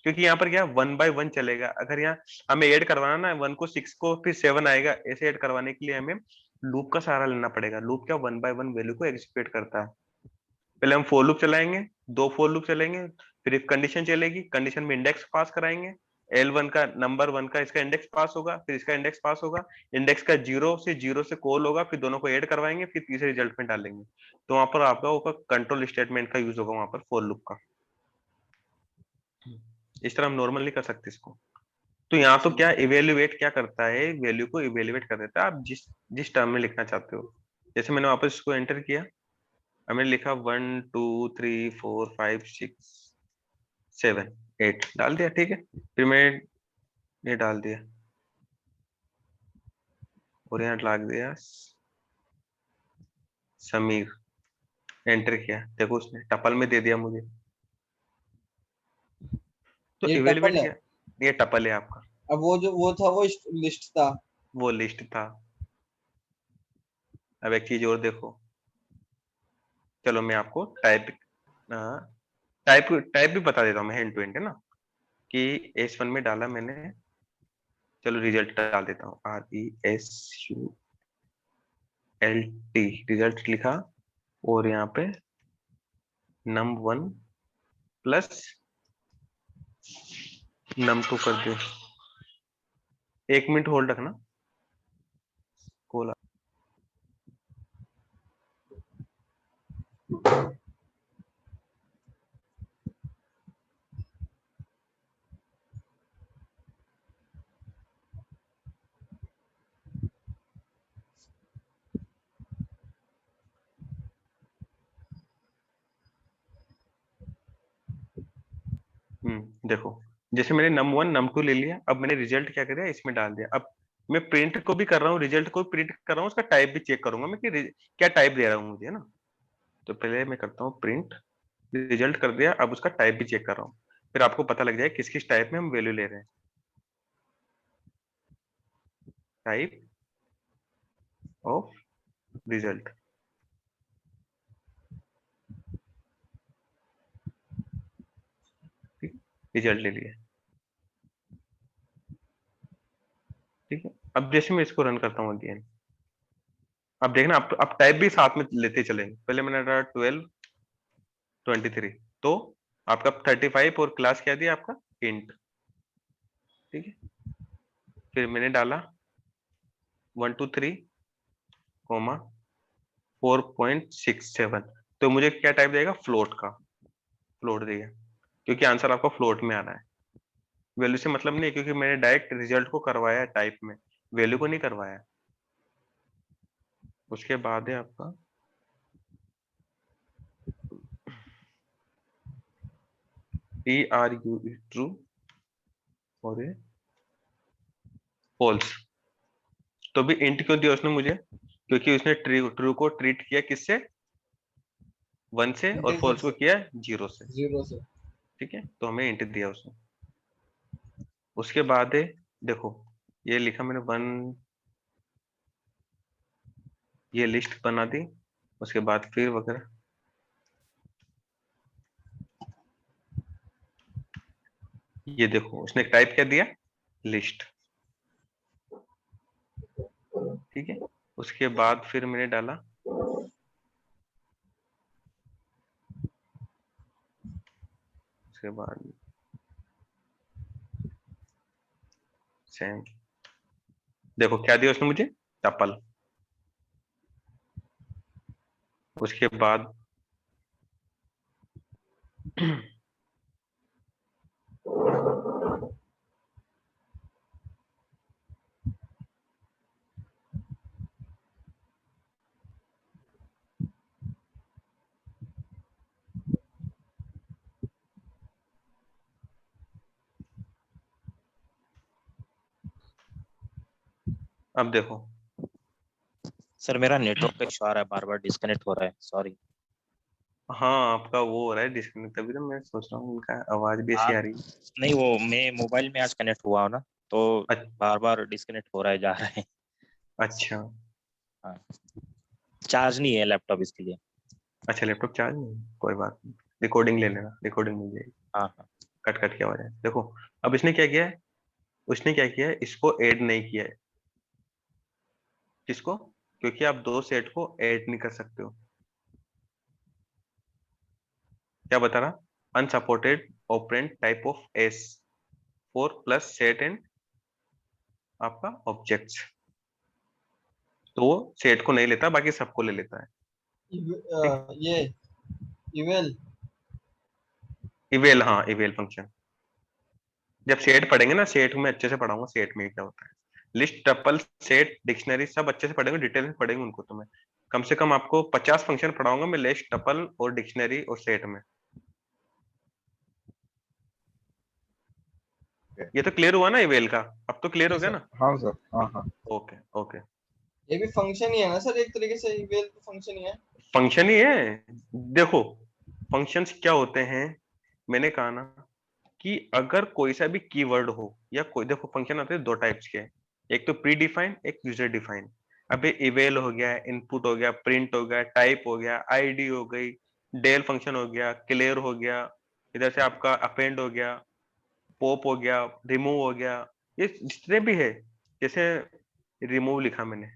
क्योंकि यहाँ पर क्या 1 बाय 1 चलेगा, अगर यहाँ हमें ऐड करवाना ना 1 को 6 को फिर 7 आएगा, ऐसे ऐड करवाने के लिए हमें लूप का सहारा लेना पड़ेगा। लूप क्या 1 बाय 1 वैल्यू को एग्जीक्यूट करता है। पहले हम फोर लूप चलाएंगे, 2 फोर लूप चलेंगे, फिर एक कंडीशन चलेगी, कंडीशन में इंडेक्स पास कराएंगे, L1 का नंबर 1 का इसका इंडेक्स पास होगा, फिर इसका इंडेक्स पास होगा, इंडेक्स का 0 से कॉल होगा, फिर दोनों को ऐड करवाएंगे, फिर तीसरे रिजल्ट में डालेंगे। तो वहां पर आपका वो कंट्रोल स्टेटमेंट का यूज होगा वहां पर फोर लूप का। इस तरह हम नॉर्मल नहीं कर सकते इसको। तो यहाँ तो क्या इवेल्युएट क्या करता है, वैल्यू को इवेल्युएट कर देता है, आप जिस जिस टर्म में लिखना चाहते हो। जैसे मैंने वापस इसको एंटर किया, हमने लिखा 1 2 3 4 5 6 7, 8 डाल दिया, ठीक है। फिर मैं ये डाल दिया और यहाँ डाल दिया समीर, एंटर किया, देखो उसने टपल में दे दिया मुझे, तो ये इवेलुएट टपल है। किया। ये टपल है आपका, अब वो था वो लिस्ट था। वो लिस्ट था। अब एक चीज और देखो, चलो मैं आपको टाइप टाइप भी बता देता हूँ मैं, हैंड टू हैंड है ना, कि S1 में डाला मैंने, चलो रिजल्ट डाल देता हूँ, RESULT रिजल्ट लिखा, और यहाँ पे num1 प्लस num2 कर दिया। 1 मिनट होल्ड रखना, कॉल देखो, जैसे मैंने num1 num2 ले लिया, अब मैंने रिजल्ट क्या कर दिया, इसमें डाल दिया। अब मैं प्रिंट को भी कर रहा हूँ, रिजल्ट को प्रिंट कर रहा हूँ, उसका टाइप भी चेक करूंगा मैं कि क्या टाइप दे रहा हूँ मुझे, है ना। तो पहले मैं करता हूँ प्रिंट, रिजल्ट कर दिया, अब उसका टाइप भी चेक कर रहा हूँ, फिर आपको पता लग जाए किस किस टाइप में हम वैल्यू ले रहे हैं। टाइप ऑफ रिजल्ट, रिजल्ट ले लिया, ठीक है। अब जैसे मैं इसको रन करता हूँ अगेन, अब देखना, अब टाइप भी साथ में लेते चलेंगे। पहले मैंने डाला 12 23, तो आपका 35 और क्लास क्या दिया आपका, इंट, ठीक है। फिर मैंने डाला 1 2 3 कोमा 4.67, तो मुझे क्या टाइप देगा, फ्लोट का, फ्लोट देगा, क्योंकि आंसर आपका फ्लोट में आ रहा है। वैल्यू से मतलब नहीं, क्योंकि मैंने डायरेक्ट रिजल्ट को करवाया टाइप में, वैल्यू को नहीं करवाया। उसके बाद है आपका TRU ट्रू और ये फॉल्स। तो भी इंट क्यों दिया उसने मुझे, क्योंकि उसने ट्रू को ट्रीट किया किससे, 1 से, और फॉल्स को किया 0 से, 0 से। ठीक है, तो हमें इंट दिया उसने। उसके बाद है, देखो ये लिखा मैंने 1, ये लिस्ट बना दी। उसके बाद फिर वगैरह, ये देखो उसने टाइप क्या दिया, लिस्ट, ठीक है। उसके बाद फिर मैंने डाला, उसके बाद सेम, देखो क्या दिया उसने मुझे, टपल। उसके बाद अब देखो, सर मेरा नेटवर्क इशू आ रहा है, बार बार डिस्कनेक्ट हो रहा है, सॉरी। हाँ आपका वो हो रहा है डिस्कनेक्ट, तभी तो मैं सोच रहा हूँ उनका आवाज भी ऐसी आ रही है। नहीं, वो मैं मोबाइल में आज कनेक्ट हुआ हूँ ना, तो बार बार डिस्कनेक्ट हो रहा है, जा रहा है। अच्छा हाँ, चार्ज नहीं है लैपटॉप इसके लिए। अच्छा, लैपटॉप चार्ज नहीं, कोई बात नहीं, रिकॉर्डिंग ले लेना, रिकॉर्डिंग मिल जाएगी। हाँ हाँ। कट कट की आवाज है, देखो। अब इसने क्या किया है, उसने क्या किया है, इसको ऐड नहीं किया है। किसको, क्योंकि आप दो सेट को ऐड नहीं कर सकते हो। क्या बता रहा, unsupported operand type of S 4 plus set and आपका ऑब्जेक्ट्स, तो वो सेट को नहीं लेता, बाकी सबको ले लेता है। ये इवेल इवेल, हाँ इवेल फंक्शन, जब सेट पढ़ेंगे ना, सेट में अच्छे से पढ़ाऊंगा, सेट में क्या होता है, लिस्ट, टपल, सेट, डिक्शनरी, सब अच्छे से पढ़ेंगे, डिटेल में पढ़ेंगे उनको। तो मैं कम से कम आपको 50 फंक्शन पढ़ाऊंगा मैं, लिस्ट, टपल और डिक्शनरी और सेट में। ये तो क्लियर हुआ ना इवेल का, अब तो क्लियर हो गया ना। हाँ सर, हाँ हाँ। ओके ओके, ये भी फंक्शन ही है ना सर, एक तरीके से इवेल तो फंक्शन ही है। फंक्शन ही है। देखो फंक्शंस क्या होते हैं, मैंने कहा ना कि अगर कोई सा भी कीवर्ड हो या कोई, देखो फंक्शन आते हैं दो टाइप्स के, एक तो प्री डिफाइन, एक यूजर डिफाइन। अबे इवेल हो गया, इनपुट हो गया, प्रिंट हो गया, टाइप हो गया, आईडी हो गई, डेल फंक्शन हो गया, क्लियर हो गया, इधर से आपका अपेंड हो गया, पॉप हो गया, रिमूव हो गया, ये जितने भी है, जैसे रिमूव लिखा मैंने,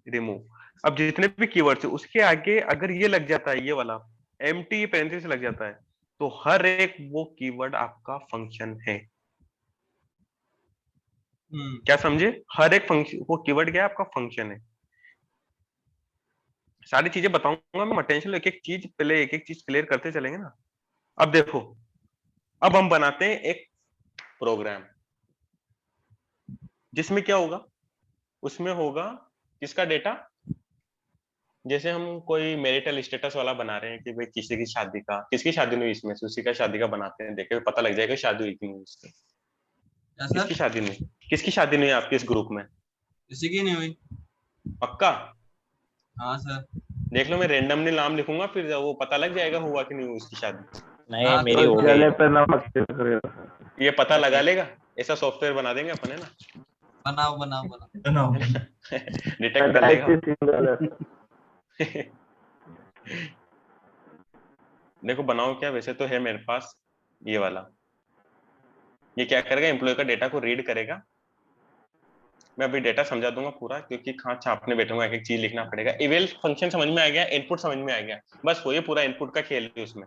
रिमूव। अब जितने भी कीवर्ड्स है उसके आगे अगर ये लग जाता है, ये वाला एम्प्टी पैरेंथेसिस लग जाता है, तो हर एक वो कीवर्ड आपका फंक्शन है। क्या समझे? हर एक फंक्शन, वो कीवर्ड क्या है, आपका फंक्शन है। सारी चीजें बताऊंगा मैं, टेंशन लो, एक एक चीज पहले एक एक चीज क्लियर करते चलेंगे ना। अब देखो, अब हम बनाते हैं एक प्रोग्राम जिसमें क्या होगा, उसमें होगा किसका डेटा, जैसे हम कोई मैरिटल स्टेटस वाला बना रहे हैं कि भाई किसी की शादी का, किसकी शादी नहीं हुई इसमें से, उसी का शादी का बनाते हैं, देखे पता लग जाएगा शादी हुई कि नहीं उसकी। क्या सर? किसकी शादी नहीं, किसकी शादी नहीं है आपके इस ग्रुप में? किसी की नहीं हुई। पक्का? हाँ सर। देख लो, मैं रेंडमली नाम लिखूंगा, फिर वो पता लग जाएगा हुआ कि नहीं हुई उसकी शादी। नहीं हाँ, मेरी तो हो जले गई। पे नमक छिड़क। ये पता लगा लेगा, ऐसा सॉफ्टवेयर बना देंगे अपन, है ना? बनाओ बनाओ बनाओ। डिटेक्ट कर लेगा। सिंगल है सर। देखो बनाओ क्या, वैसे तो है मेरे पास ये वाला। ये क्या करेगा, एम्प्लॉय का डेटा को रीड करेगा। मैं अभी डेटा समझा दूंगा पूरा, क्योंकि कहाँ छापने बैठूंगा, एक एक चीज लिखना पड़ेगा। इवेल फंक्शन समझ में आ गया, इनपुट समझ में आ गया, बस वो ये पूरा इनपुट का खेल है उसमें।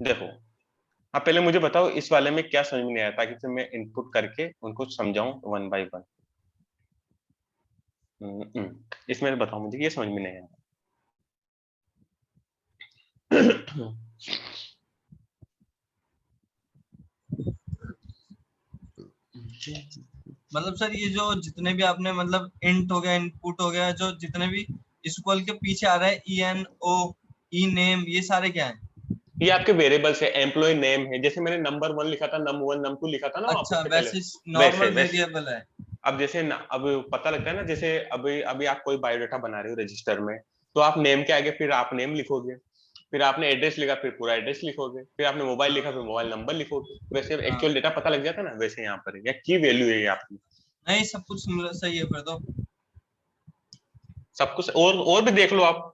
देखो, अब पहले मुझे बताओ इस वाले में क्या समझ में नहीं आया, ताकि फिर मैं इनपुट करके उनको समझाऊं वन बाय वन। इसमें बताओ मुझे, ये समझ में नहीं आया। मतलब सर ये जो जितने भी आपने मतलब इंट हो गया, इनपुट हो गया, जो जितने भी इक्वल के पीछे आ रहा है ई एन ओ, ई नेम, ये सारे क्या है? ये आपके वेरिएबल्स है, एम्प्लॉय नेम है, जैसे मैंने नंबर 1 लिखा था, नंबर 1 नंबर 2 लिखा था ना अच्छा, आपसे पहले, वैसे वैसे नॉर्मल वैसे। वेरिएबल है। अब जैसे अब पता लगता है ना, जैसे अभी अभी आप कोई बायोडाटा बना रहे हो रजिस्टर में, तो आप नेम के आगे फिर आप नेम लिखोगे, फिर आपने एड्रेस लिखा फिर पूरा एड्रेस लिखोगे, फिर आपने मोबाइल लिखा फिर मोबाइल नंबर लिखोगे, वैसे एक्चुअल डेटा पता लग जाता है ना, वैसे यहाँ पर या की वैल्यू है ये आपकी। नहीं, सब कुछ सही है फिर तो। सब कुछ और भी देख लो आप,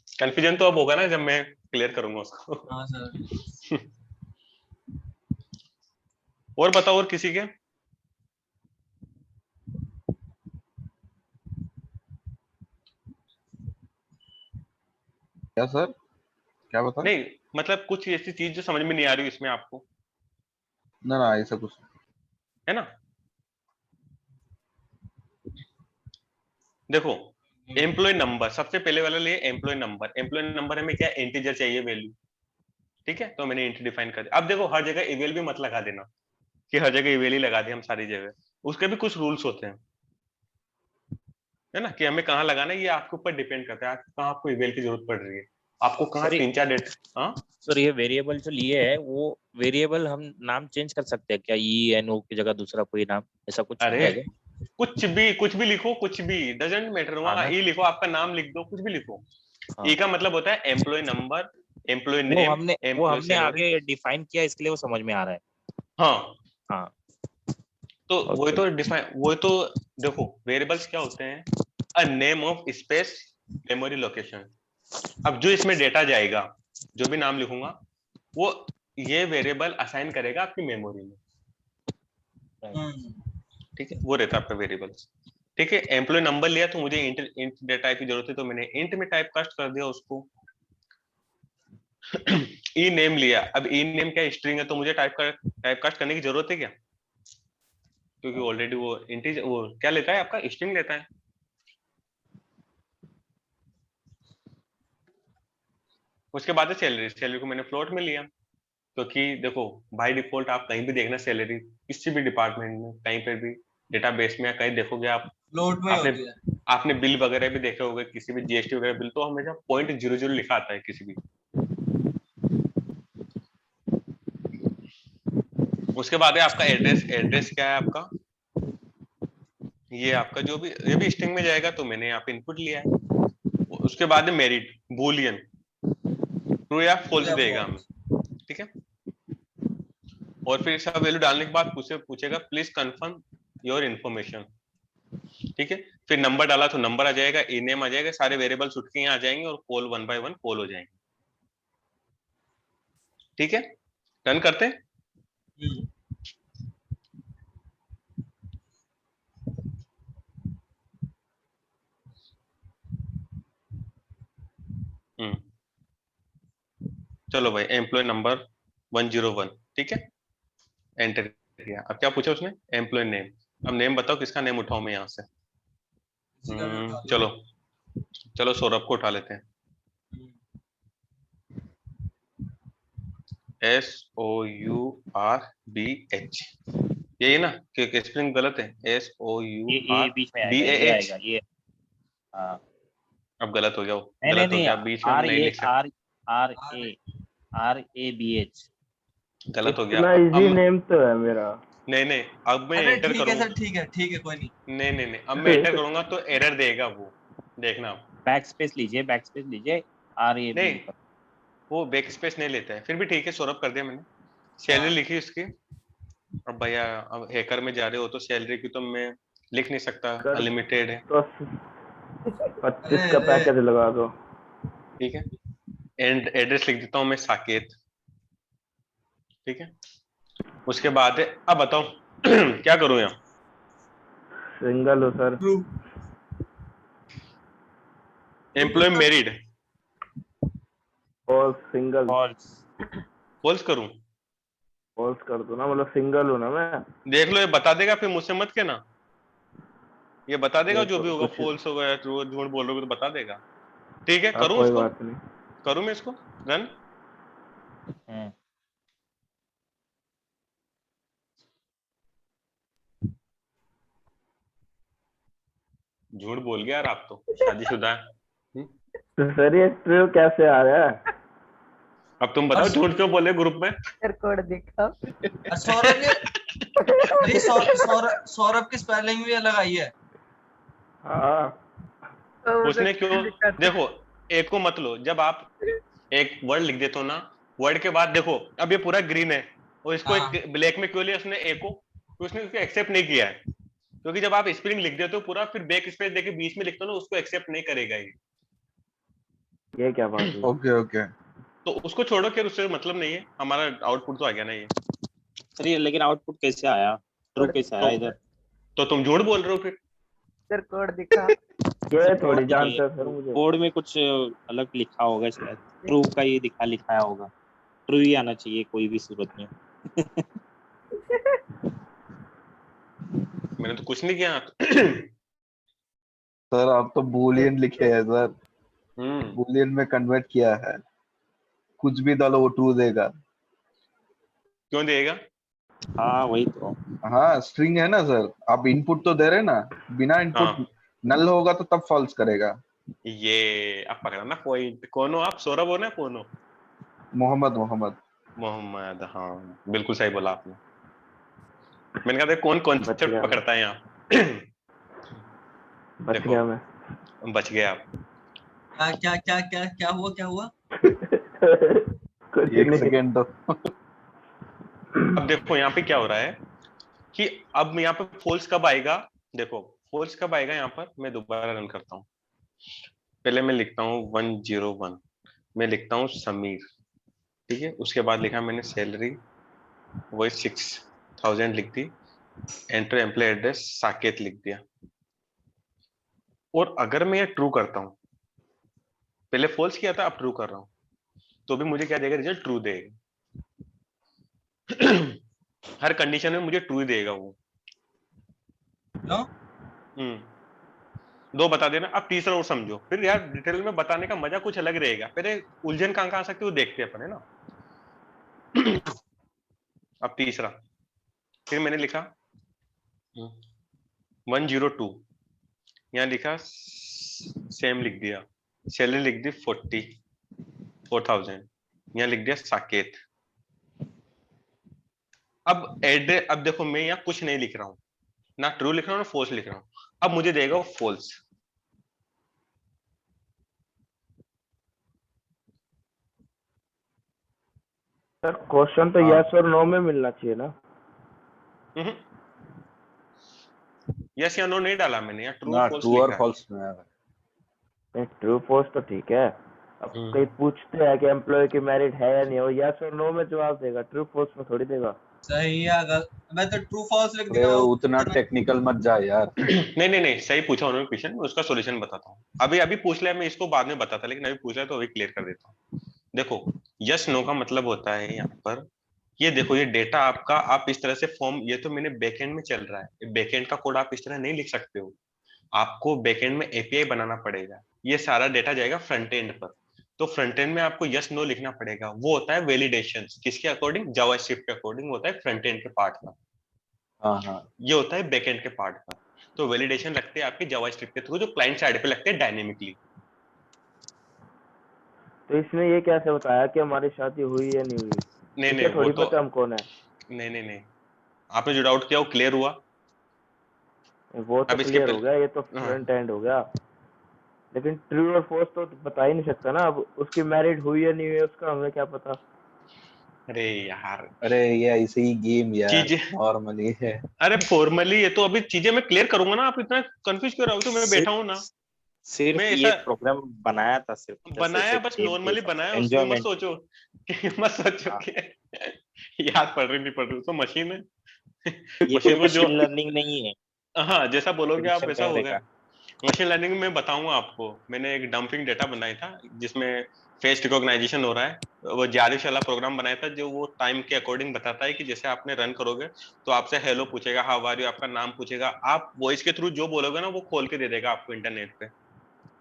कंफ्यूजन तो अब होगा ना जब मैं क्लियर करूंगा उसको। हाँ सर। और बताओ, और किसी के? क्या सर, क्या बता? नहीं मतलब कुछ ऐसी चीज जो समझ में नहीं आ रही इसमें आपको, ना ना, ऐसा कुछ है ना? देखो, एम्प्लॉय नंबर सबसे पहले वाला लिए, एम्प्लॉय नंबर हमें क्या, इंटीजर चाहिए वैल्यू, ठीक है, तो मैंने इंट डिफाइन कर दिया। अब देखो हर जगह इवेल भी मत लगा देना कि हर जगह इवेल ही लगा दे हम सारी जगह, उसके भी कुछ रूल्स होते हैं, है ना, कि हमें कहाँ लगाना है, ये आपके ऊपर डिपेंड करता है कहाँ आपको इवेल की जरूरत पड़ रही है, आपको कहाँ सर 3-4 डेट। हाँ सर, ये वेरिएबल जो लिए है वो वेरिएबल हम नाम चेंज कर सकते हैं क्या? ई एन ओ की जगह दूसरा कोई नाम, ऐसा कुछ अरे है क्या? कुछ भी लिखो, कुछ भी डजेंट मैटर, हाँ वहां ना? ई लिखो, आपका नाम लिख दो, कुछ भी लिखो। हाँ, ई का मतलब होता है एम्प्लॉय नंबर, एम्प्लॉय वो नेम, हमने वो एम्प्लॉय हमने सैलरी। आगे डिफाइन किया, इसके लिए वो समझ में आ रहा है। हाँ, हाँ। तो वही ओके। तो डिफाइन, वही तो। देखो वेरिएबल्स क्या होते हैं, a name of space, memory location. अब जो इसमें डेटा जाएगा, जो भी नाम लिखूंगा, वो ये वेरिएबल असाइन करेगा आपकी मेमोरी में, ठीक है, वो रहता है आपका वेरिएबल्स। ठीक है, एम्प्लॉय नंबर लिया तो मुझे इंट डेटा की जरूरत है, तो मैंने इंट में टाइप कास्ट कर दिया उसको। ई नेम लिया, अब ई नेम क्या स्ट्रिंग है, तो मुझे टाइप कास्ट करने की जरूरत है क्या, क्योंकि ऑलरेडी वो इंटीजर, वो क्या लेता है आपका स्ट्रिंग लेता है। उसके बाद है सैलरी। सैलरी को मैंने फ्लोट में लिया, क्योंकि देखो बाय डिफॉल्ट आप कहीं भी देखना सैलरी किसी भी डिपार्टमेंट में कहीं पे भी डेटाबेस में या कहीं देखोगे आप, फ्लोट में आपने होती है। आपने बिल वगैरह भी देखे होंगे, किसी भी जीएसटी वगैरह बिल, तो हमेशा .00 लिखा आता है किसी भी। उसके बाद है आपका एड्रेस। एड्रेस क्या है आपका, ये आपका जो भी, ये भी स्ट्रिंग में जाएगा, तो मैंने यहाँ पे इनपुट लिया है। उसके बाद है मेरिट, बूलियन, ट्रू या फॉल्स या देगा हमें, false। ठीक है। और फिर सब वैल्यू डालने के बाद पूछेगा प्लीज कंफर्म योर इन्फॉर्मेशन, ठीक है। फिर नंबर डाला तो नंबर आ जाएगा, ई नेम आ जाएगा, सारे वेरिएबल्स उठ के यहाँ आ जाएंगे और कॉल 1 by 1 कॉल हो जाएंगे, ठीक है। रन करते हैं। चलो भाई, एम्प्लॉय नंबर 101, ठीक है, एंटर किया। अब क्या पूछा उसने, एम्प्लॉय नेम। अब नेम बताओ, किसका नेम उठाऊं मैं यहाँ से। किसी का भी उठा लो। चलो चलो सौरभ को उठा लेते हैं। SOURBH, यही ना कि स्पेलिंग गलत है, ये बीच में आएगा, ये SOURBAH। आएगा ये। हाँ अब गलत हो गया वो, नहीं गलत हो नहीं, गया, बीच में हम नहीं लिख सकते, RABH। गलत हो गया। इतना इजी अब नेम तो है मेरा। नहीं, अब मैं अरे एंटर ठीक है करूंगा। सर, ठीक है कोई नहीं। नहीं, अब मैं एंटर करूंगा तो एरर देगा वो, देखना आप। बैकस्पेस लीजिए, RAB। नहीं, वो बैक स्पेस नहीं लेता है, फिर भी ठीक है, सौरभ कर दिया मैंने। सैलरी लिखी उसकी। अब भैया अब हैकर में जा रहे हो तो सैलरी की तो मैं लिख नहीं सकता, कर अनलिमिटेड है, तो 25 का पैकेज लगा दो। ठीक है। एंड एड्रेस लिख देता हूँ मैं, साकेत, ठीक है। उसके बाद है, अब बताओ क्या करूं यहाँ। सिंगल हो सर। ट्रू। एम्प्लॉय मेरिड, और सिंगल। फॉल्स। फॉल्स करूं। फॉल्स कर दो ना, मतलब सिंगल हूं ना मैं। देख लो ये बता देगा, फिर मुझसे मत कहना, ये बता देगा जो देखो, भी होगा, कुछ फॉल्स होगा या झूठ बोल रहे हो तो बता देगा, ठीक है। हाँ, करूं कोई इसको, बात नहीं। करूं मैं इसको रन। झूठ बोल गया यार, आप तो शादीशुदा है। तो सर ये ट्रू कैसे आ रहा है? अब तुम बताओ झूठ क्यों बोले ग्रुप में। सर कोड दिखाओ। सौरभ ने नहीं, सौरभ की स्पेलिंग भी अलग आई है। हाँ तो मुझे उसने क्यों, दिक्कत है। देखो एक को मत लो, जब आप एक वर्ड लिख देते हो ना, वर्ड के बाद देखो अब ये पूरा ग्रीन है और इसको हाँ। एक ब्लैक में क्यों लिया उसने, ए को, तो उसने उसको एक्सेप्ट नहीं किया है, क्योंकि जब आप स्पेलिंग लिख देते हो पूरा, फिर बैक स्पेस देके बीच में लिखते हो ना, उसको एक्सेप्ट नहीं करेगा ये क्या बात हुई? Okay okay. तो उसको छोड़ो, फिर उससे मतलब नहीं है, हमारा आउटपुट तो आ गया ना ये। अरे लेकिन आउटपुट कैसे आया, ट्रू कैसे आया इधर? तो तुम झूठ बोल रहे हो फिर। सर कोड दिखा। ये थोड़ी जानते हैं सर मुझे। कोड में कुछ अलग लिखा होगा शायद, ट्रू का ही लिखाया होगा, ट्रू ही आना चाहिए कोई भी सूरत में। मैंने तो कुछ नहीं किया। सर आप तो बूलियन लिखे हैं सर, बूलियन में कन्वर्ट किया है, कुछ भी डालो वो ट्रू देगा। क्यों देगा? हाँ वही तो। हाँ स्ट्रिंग है ना सर, आप इनपुट तो दे रहे ना, बिना इनपुट हाँ। नल होगा तो तब फॉल्स करेगा। ये आप पकड़ा ना पॉइंट। कौन हो आप, सौरभ हो ना, कौन हो? मोहम्मद मोहम्मद। मोहम्मद, हाँ बिल्कुल सही बोला आपने। मैंने कहा था कौन कॉन्सेप्ट गया मैं। पकड़ता है यहाँ। बच देखो, गया मैं। बच गए आप। क्या हुआ? कुछ एक नहीं। सेकेंड तो अब देखो यहाँ पे क्या हो रहा है कि अब यहाँ पे फॉल्स कब आएगा, देखो फॉल्स कब आएगा यहाँ पर, मैं दोबारा रन करता हूँ। पहले मैं लिखता हूँ 101, मैं लिखता हूँ समीर, ठीक है। उसके बाद लिखा मैंने सैलरी, वही 6000 लिख दी, एंटर एम्प्लॉय एड्रेस साकेत लिख दिया। और अगर मैं ये ट्रू करता हूँ, पहले फॉल्स किया था अब ट्रू कर रहा हूँ, तो भी मुझे क्या देगा, रिजल्ट ट्रू देगा। हर कंडीशन में मुझे ट्रू ही देगा वो। क्यों? दो बता देना, अब तीसरा और समझो, फिर यार डिटेल में बताने का मजा कुछ अलग रहेगा। पहले उलझन कहाँ कहाँ आ सकती है वो देखते हैं अपन, है ना। अब तीसरा, फिर मैंने लिखा 102, यहाँ लिखा सेम लिख दिया, सैलरी लिख दी 44,000, यहाँ लिख दिया साकेत। अब एड्रेस, अब देखो मैं यहाँ कुछ नहीं लिख रहा हूँ, ना ट्रू लिख रहा हूँ ना फॉल्स लिख रहा हूँ। अब मुझे देगा वो फॉल्स। सर क्वेश्चन तो हाँ। यस और नो में मिलना चाहिए ना। यस या नो नहीं डाला मैंने, यहाँ ट्रू ना फॉल्स ट्रू और लिखा है। फॉल्स में है। ट्रू फॉल्स तो ठीक है, अब कहीं पूछते हैं कि एम्प्लॉय की मैरिड है या नहीं, वो यस और नो में जवाब देगा, ट्रू फॉल्स में थोड़ी देगा। सही है, अगर मैं तो ट्रू फॉल्स लिख अरे दिया वो उतना टेक्निकल मत जा यार। नहीं नहीं नहीं, सही पूछा उन्होंने क्वेश्चन, मैं उसका सॉल्यूशन बताता हूँ। अभी अभी पूछ लिया, मैं इसको बाद में बताता, लेकिन अभी पूछ लिया तो अभी क्लियर कर देता हूँ। देखो यस नो का मतलब होता है यहाँ पर, ये देखो ये डेटा आपका, आप इस तरह से फॉर्म, ये तो मैंने बैकएंड में चल रहा है, बैकएंड का कोड आप इस तरह नहीं लिख सकते हो, आपको बैकएंड में एपीआई बनाना पड़ेगा, ये सारा डेटा जाएगा फ्रंट एंड पर। तो फ्रंट एंड में आपको यस नो लिखना पड़ेगा, वो होता है वैलिडेशन, किसके अकॉर्डिंग, जावास्क्रिप्ट के अकॉर्डिंग होता है फ्रंट एंड के पार्ट का। हाँ हाँ। ये होता है बैकएंड के पार्ट का। तो वैलिडेशन लगते हैं आपके जावास्क्रिप्ट के थ्रू, जो क्लाइंट साइड पे लगते हैं डायनेमिकली। तो इसमें ये कैसे बताया कि हमारी शादी हुई या नहीं हुई? नहीं इसे नहीं, वो थोड़ी तो पता हम कौन है। नहीं नहीं नहीं, आपने जो डाउट किया वो क्लियर हुआ। वो तो अब इसके क्लियर हो गया, ये तो हाँ। फ्रंट एंड हो गया, लेकिन ट्रू और फॉल्स तो बता ही नहीं सकता ना। अब उसकी मैरिड हुई या नहीं हुई उसका हमें क्या पता। अरे यार, अरे ये ऐसे ही गेम यार चीजें, नॉर्मली है। अरे फॉर्मली ये तो अभी चीजें मैं क्लियर करूंगा ना, आप इतना कंफ्यूज क्यों रहो, तो मैं बैठा हूं ना। सिर्फ मैं ये ऐसा प्रोग्राम बनाया था सिर्फ जैसे बनाया, ऐसे बस गेम के नॉर्मली हिसाब बनाया, से उसमें मत एंजॉयमेंट। सोचो मत सोचो हाँ, कि याद पढ़ रही नहीं पढ़ रही, तो मशीन है। ये कोई मशीन को जो, मशीन लर्निंग नहीं है, हाँ जैसा बोलोगे आप प्रिडिक्शन वैसा होगा। करेगा। मशीन लर्निंग में बताऊंगा आपको, मैंने एक डंपिंग डेटा बनाया था जिसमें फेस रिकॉग्नाइजेशन हो रहा है, वो जारिश वाला प्रोग्राम बनाया था, जो वो टाइम के अकॉर्डिंग बताता है कि जैसे आपने रन करोगे तो आपसे हेलो पूछेगा, हाउ आर यू, आपका नाम पूछेगा, आप वॉइस के थ्रू जो बोलोगे ना वो खोल के दे देगा आपको इंटरनेट पे।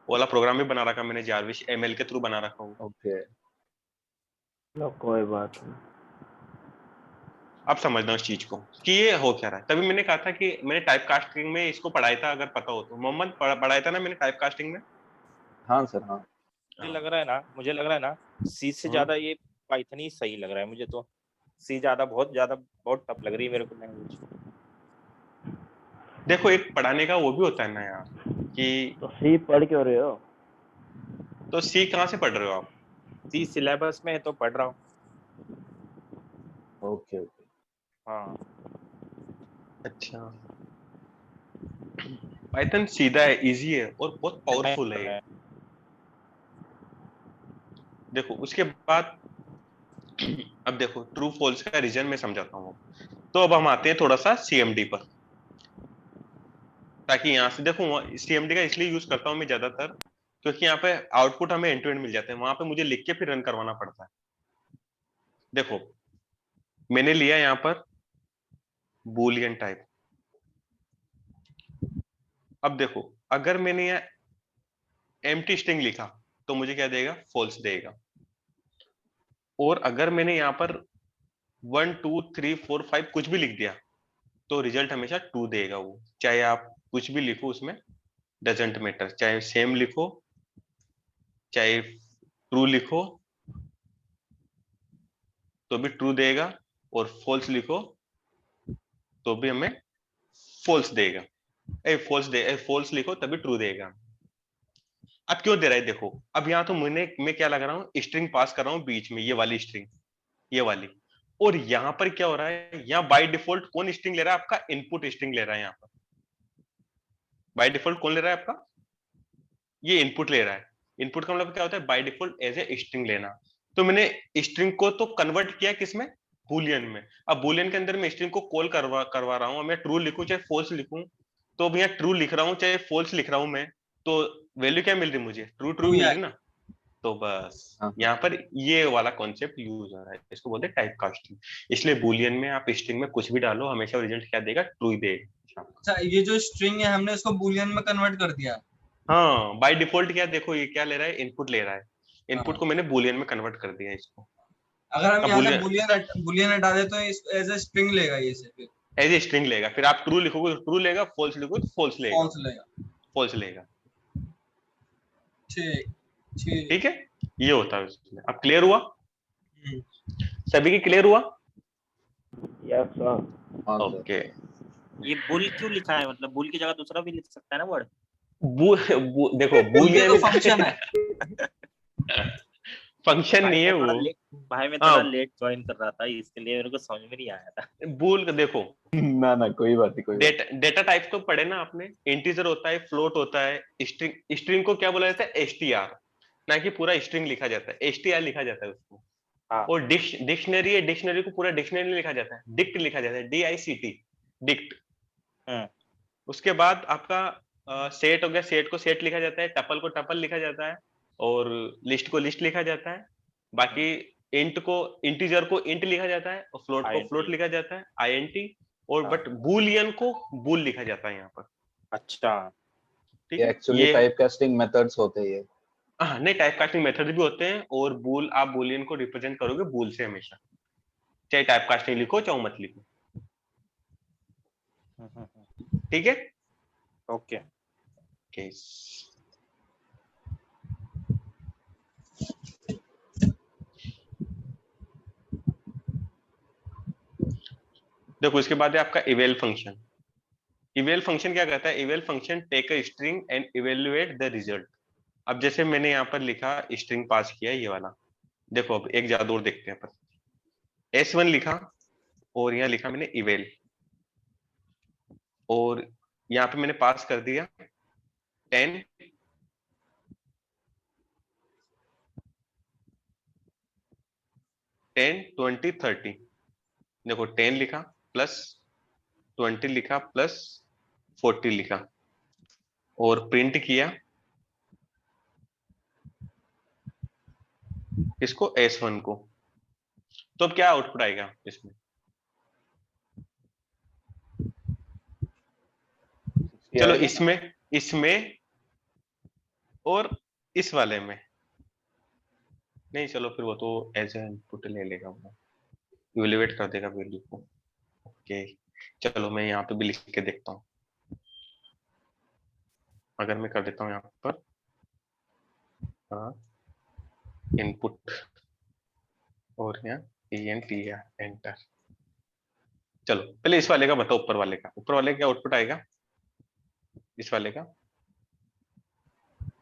वो वाला प्रोग्राम भी बना रखा मैंने, जारविश एमएल के थ्रू बना रखा हूँ। ओके। चलो कोई बात नहीं। अब समझना उस चीज को कि ये हो क्या रहा है। तभी मैंने कहा था कि मैंने टाइप कास्टिंग में इसको पढ़ाया था, अगर पता हो तो। मोहम्मद पढ़ाया था ना मैंने टाइप कास्टिंग में। हाँ सर हाँ। मुझे लग रहा है ना सी से हम्म। ज्यादा ये पाइथन ही सही लग रहा है मुझे तो। सी ज्यादा बहुत टफ लग रही है मेरे को लैंग्वेज। देखो एक पढ़ाने का वो भी होता है ना यार, कि तो सी पढ़ क्यों रहे हो? तो सी कहाँ से पढ़ रहे हो आप? सी सिलेबस में है तो पढ़ रहा हूँ। Okay okay. हाँ, अच्छा, पाइथन सीधा है, इजी है और बहुत पावरफुल है ये। देखो उसके बाद अब देखो ट्रू फॉल्स का रीजन मैं समझाता हूँ। तो अब हम आते हैं थोड़ा सा सीएमडी पर, ताकि यहाँ से देखो, सीएमडी का इसलिए यूज करता हूँ मैं ज्यादातर, क्योंकि यहाँ पे आउटपुट हमें एंड टू एंड मिल जाते हैं, वहां पे मुझे लिख के फिर रन करवाना पड़ता है। देखो मैंने लिया यहाँ पर बूलियन टाइप। अब देखो अगर मैंने यहाँ एम्प्टी स्ट्रिंग लिखा तो मुझे क्या देगा, फॉल्स देगा। और अगर मैंने यहाँ पर 1 2 3 4 5 कुछ भी लिख दिया तो रिजल्ट हमेशा 2 देगा वो, चाहे आप कुछ भी लिखो उसमें, डजेंट मैटर, चाहे सेम लिखो चाहे ट्रू लिखो तो भी ट्रू देगा, और फॉल्स लिखो तो भी हमें फॉल्स देगा। फॉल्स लिखो तभी ट्रू देगा। अब क्यों दे रहा है देखो, अब यहाँ तो मैं क्या लगा रहा हूँ, स्ट्रिंग पास कर रहा हूँ बीच में, ये वाली स्ट्रिंग, ये वाली। और यहाँ पर क्या हो रहा है, यहाँ बाय डिफॉल्ट कौन स्ट्रिंग ले रहा है, आपका इनपुट स्ट्रिंग ले रहा है। यहाँ पर बाय डिफॉल्ट कौन ले रहा है आपका, ये इनपुट ले रहा है। इनपुट का मतलब क्या होता है, by default as a string लेना। तो मैंने स्ट्रिंग को तो कन्वर्ट किया किसमें, बूलियन में। अब बूलियन के अंदर मैं स्ट्रिंग को कॉल करवा रहा हूँ, मैं ट्रू लिखूं चाहे फॉल्स लिखूं, तो अब यहाँ ट्रू लिख रहा हूँ चाहे फॉल्स लिख रहा हूँ मैं, तो वैल्यू क्या मिल रही मुझे, ट्रू ट्रू मिल रही ना। तो बस हाँ। यहाँ पर ये वाला कॉन्सेप्ट यूज हो रहा है, इसको बोलते हैं टाइप कास्टिंग। इसलिए बूलियन में आप स्ट्रिंग में कुछ भी डालो हमेशा रिजल्ट क्या देगा, ट्रू ही देगा। अच्छा, ये जो स्ट्रिंग है हमने इसको बूलियन में कन्वर्ट कर दिया। हाँ बाय डिफॉल्ट क्या देखो ये क्या ले रहा है, इनपुट ले रहा है, इनपुट को मैंने बूलियन में कन्वर्ट कर दिया इसको। अगर हम अब यहाँ से boolean- बुलियन हटा दे तो एज ए स्ट्रिंग लेगा ये से, फिर एज ए स्ट्रिंग लेगा, फिर आप ट्रू लिखोगे तो ट्रू लेगा, फॉल्स लिखोगे तो फॉल्स लेगा, फॉल्स लेगा। फॉल्स लेगा। ठीक ठीक। ठीक है, ये होता है उसमें। अब क्लियर हुआ, हम्म, सभी की क्लियर हुआ? Yes sir. हाँ सर। ओके। ये बुल क्यों लिखा है, मतलब बुल की जगह दूसरा भी लिख सकता है ना वर्ड? देखो बुल भी तो बूलियन फंक्शन है। फंक्शन नहीं है वो। भाई मैं हाँ। थोड़ा लेट ज्वाइन कर रहा था, इसके लिए मेरे को समझ में नहीं आया था। बूल देखो, ना कोई बात नहीं, कोई बात डेटा टाइप तो पढ़े ना आपने, इंटीजर होता है, फ्लोट होता है, स्ट्रिंग, स्ट्रिंग को क्या बोला जाता है, एसटीआर, ना कि पूरा स्ट्रिंग लिखा जाता है, एसटीआर लिखा जाता है उसको। हाँ। और डिक्शनरी है, डिक्शनरी को पूरा डिक्शनरी लिखा जाता है, डिक्ट लिखा जाता है, DICT, डिक्ट। उसके बाद आपका सेट हो गया, सेट को सेट लिखा जाता है, टपल को टपल लिखा जाता है, और लिस्ट को लिस्ट लिखा जाता है। बाकी इंट को, इंटीजर को इंट लिखा जाता है, और फ्लोट को INT फ्लोट लिखा जाता है, INT। और हाँ। बट बूलियन को बूल लिखा जाता है यहाँ पर। अच्छा। ठीक ये है, एक्चुअली टाइप कास्टिंग मेथड्स होते हैं ये। हाँ नहीं, टाइप कास्टिंग मेथड भी होते हैं, और बूल, आप बूलियन को रिप्रेजेंट करोगे बूल से हमेशा, चाहे टाइप कास्टिंग लिखो चाहे मत लिखो। ठीक है, ओके। ओके। देखो इसके बाद है आपका इवेल फंक्शन। इवेल फंक्शन क्या करता है, eval function take a string and evaluate the result. अब जैसे मैंने यहाँ पर लिखा, स्ट्रिंग पास किया ये वाला, देखो अब एक जादू और देखते हैं अपन। S1 लिखा, और यहाँ लिखा मैंने इवेल, और यहाँ पे मैंने पास कर दिया 10, 10, 20, 30। देखो 10 लिखा प्लस 20 लिखा प्लस 40 लिखा, और प्रिंट किया इसको, S1 को। तो अब क्या आउटपुट आएगा इसमें, चलो इसमें, इसमें और इस वाले में नहीं, चलो फिर वो तो एज ए इनपुट ले लेगा, वो इवैल्यूएट कर देगा वैल्यू को। ओके, चलो मैं यहाँ पे भी लिख के देखता हूँ। अगर मैं कर देता हूँ यहाँ पर इनपुट, और यहाँ ENT एंटर। चलो पहले इस वाले का बताओ, ऊपर वाले का, ऊपर वाले का क्या आउटपुट आएगा, इस वाले का।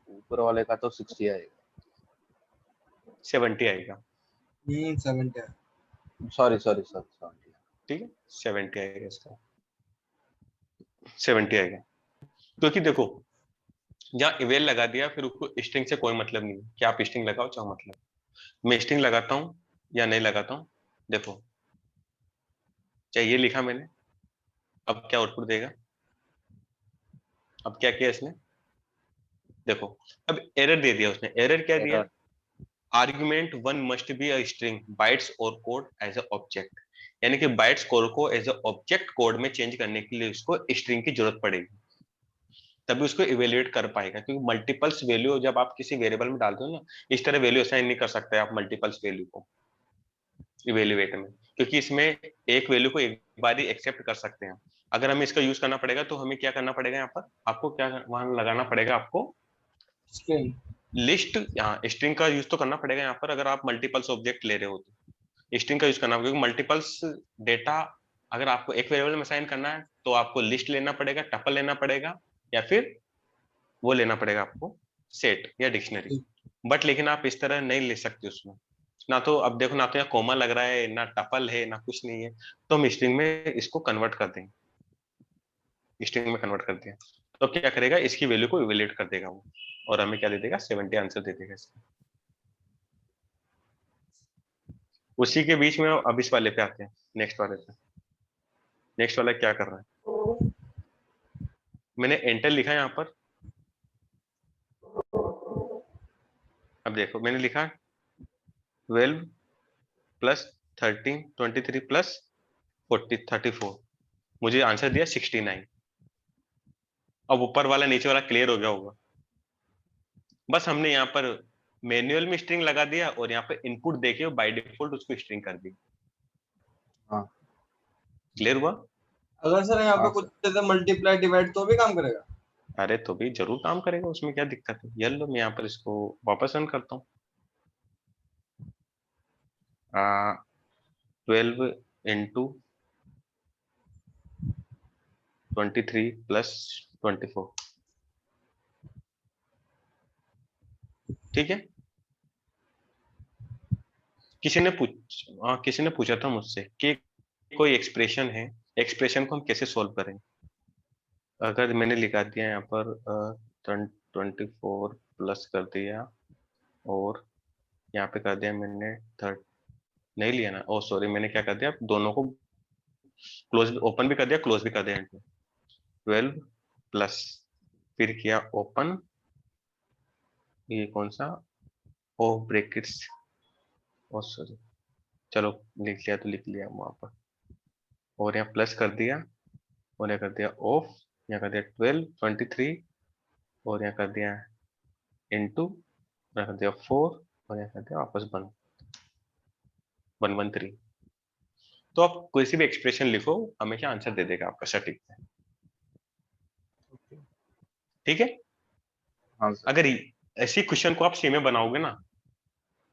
ऊपर वाले का तो 60 आएगा। 70 आएगा। 70। Sorry sorry sir, 70। ठीक है, 70 आएगा इसका, 70 आएगा। क्योंकि देखो जहाँ इवेल लगा दिया, फिर उसको स्ट्रिंग से कोई मतलब नहीं कि आप स्ट्रिंग लगाओ चाहे मतलब, मैं स्ट्रिंग लगाता हूँ या नहीं लगाता हूँ। देखो चाहे ये लिखा मैंने, अब क्या आउटपुट देगा, अब क्या किया इसने, देखो अब एरर दे दिया उसने। एरर क्या दिया, argument 1 must be a string bytes और कोड एज अ ऑब्जेक्ट, यानी कि बाइट्स कोड को एज अ ऑब्जेक्ट कोड में चेंज करने के लिए उसको स्ट्रिंग की जरूरत पड़ेगी, तभी उसको इवेल्युएट कर पाएगा। क्योंकि मल्टीपल्स वैल्यू जब आप किसी वेरिएबल में डालते हो ना, इस तरह वैल्यू असाइन नहीं कर सकते आप मल्टीपल्स वैल्यू को इवेल्युएट में, क्योंकि इसमें एक वैल्यू को एक बार ही एक्सेप्ट कर सकते हैं। अगर हमें इसका यूज करना पड़ेगा तो हमें क्या करना पड़ेगा, यहाँ पर आपको क्या वहां लगाना पड़ेगा, आपको स्ट्रिंग लिस्ट, यहाँ स्ट्रिंग का यूज तो करना पड़ेगा यहाँ पर। अगर आप मल्टीपल्स ऑब्जेक्ट ले रहे हो तो स्ट्रिंग का यूज करना पड़ेगा, क्योंकि मल्टीपल्स डेटा अगर आपको एक वेरिएबल में असाइन करना है तो आपको लिस्ट लेना पड़ेगा, टपल लेना पड़ेगा, या फिर वो लेना पड़ेगा आपको सेट या डिक्शनरी। बट लेकिन आप इस तरह नहीं ले सकते उसमें, ना तो अब देखो, ना तो यहाँ कोमा लग रहा है, ना टपल है, ना कुछ नहीं है, तो हम स्ट्रिंग में इसको कन्वर्ट कर देंगे, स्ट्रिंग में कन्वर्ट कर दिया तो क्या करेगा, इसकी वैल्यू को इवैल्यूएट कर देगा वो, और हमें क्या दे देगा, 70 आंसर दे देगा इसका। उसी के बीच में अब इस वाले पे आते हैं, नेक्स्ट वाले पे। नेक्स्ट वाला क्या कर रहा है, मैंने एंटर लिखा यहाँ पर। अब देखो मैंने लिखा 12 प्लस 13, 23 प्लस 40, 34, मुझे आंसर दिया 69। अब ऊपर वाला नीचे वाला क्लियर हो गया होगा, बस हमने यहाँ पर मैनुअल में स्ट्रिंग लगा दिया और यहाँ पे इनपुट देके बाय डिफॉल्ट उसको स्ट्रिंग कर दी। हाँ। क्लियर हुआ? अगर सर यहाँ पे हाँ कुछ जैसे मल्टीप्लाई डिवाइड तो भी काम करेगा? अरे तो भी जरूर काम करेगा, उसमें क्या दिक्कत है। ये लो मैं यहाँ पर इसको वापस रन करता हूँ। 12 into 23 plus 24, ठीक है। किसी ने पूछा था मुझसे कि कोई एक्सप्रेशन है, एक्सप्रेशन को हम कैसे सॉल्व करें। अगर मैंने लिखा दिया यहाँ पर 24 प्लस कर दिया और यहाँ पे कर दिया मैंने नहीं लिया ना, ओ सॉरी, मैंने क्या कर दिया, दोनों को क्लोज ओपन भी कर दिया क्लोज भी कर दिया। 12 प्लस फिर किया ओपन, ये कौन सा, ओ ब्रैकेट्स, ओ सॉरी, चलो लिख लिया तो लिख लिया वहां पर, और यहाँ प्लस कर दिया और यहाँ कर दिया ऑफ, यहाँ कर दिया 12 23 और यहाँ कर दिया इनटू, यहाँ कर दिया 4 और यहाँ कर दिया वापस 113। तो आप कोई सी भी एक्सप्रेशन लिखो हमेशा आंसर दे देगा आपका सटीक है, ठीक है। हाँ सर। अगर ऐसी क्वेश्चन को आप सी में बनाओगे ना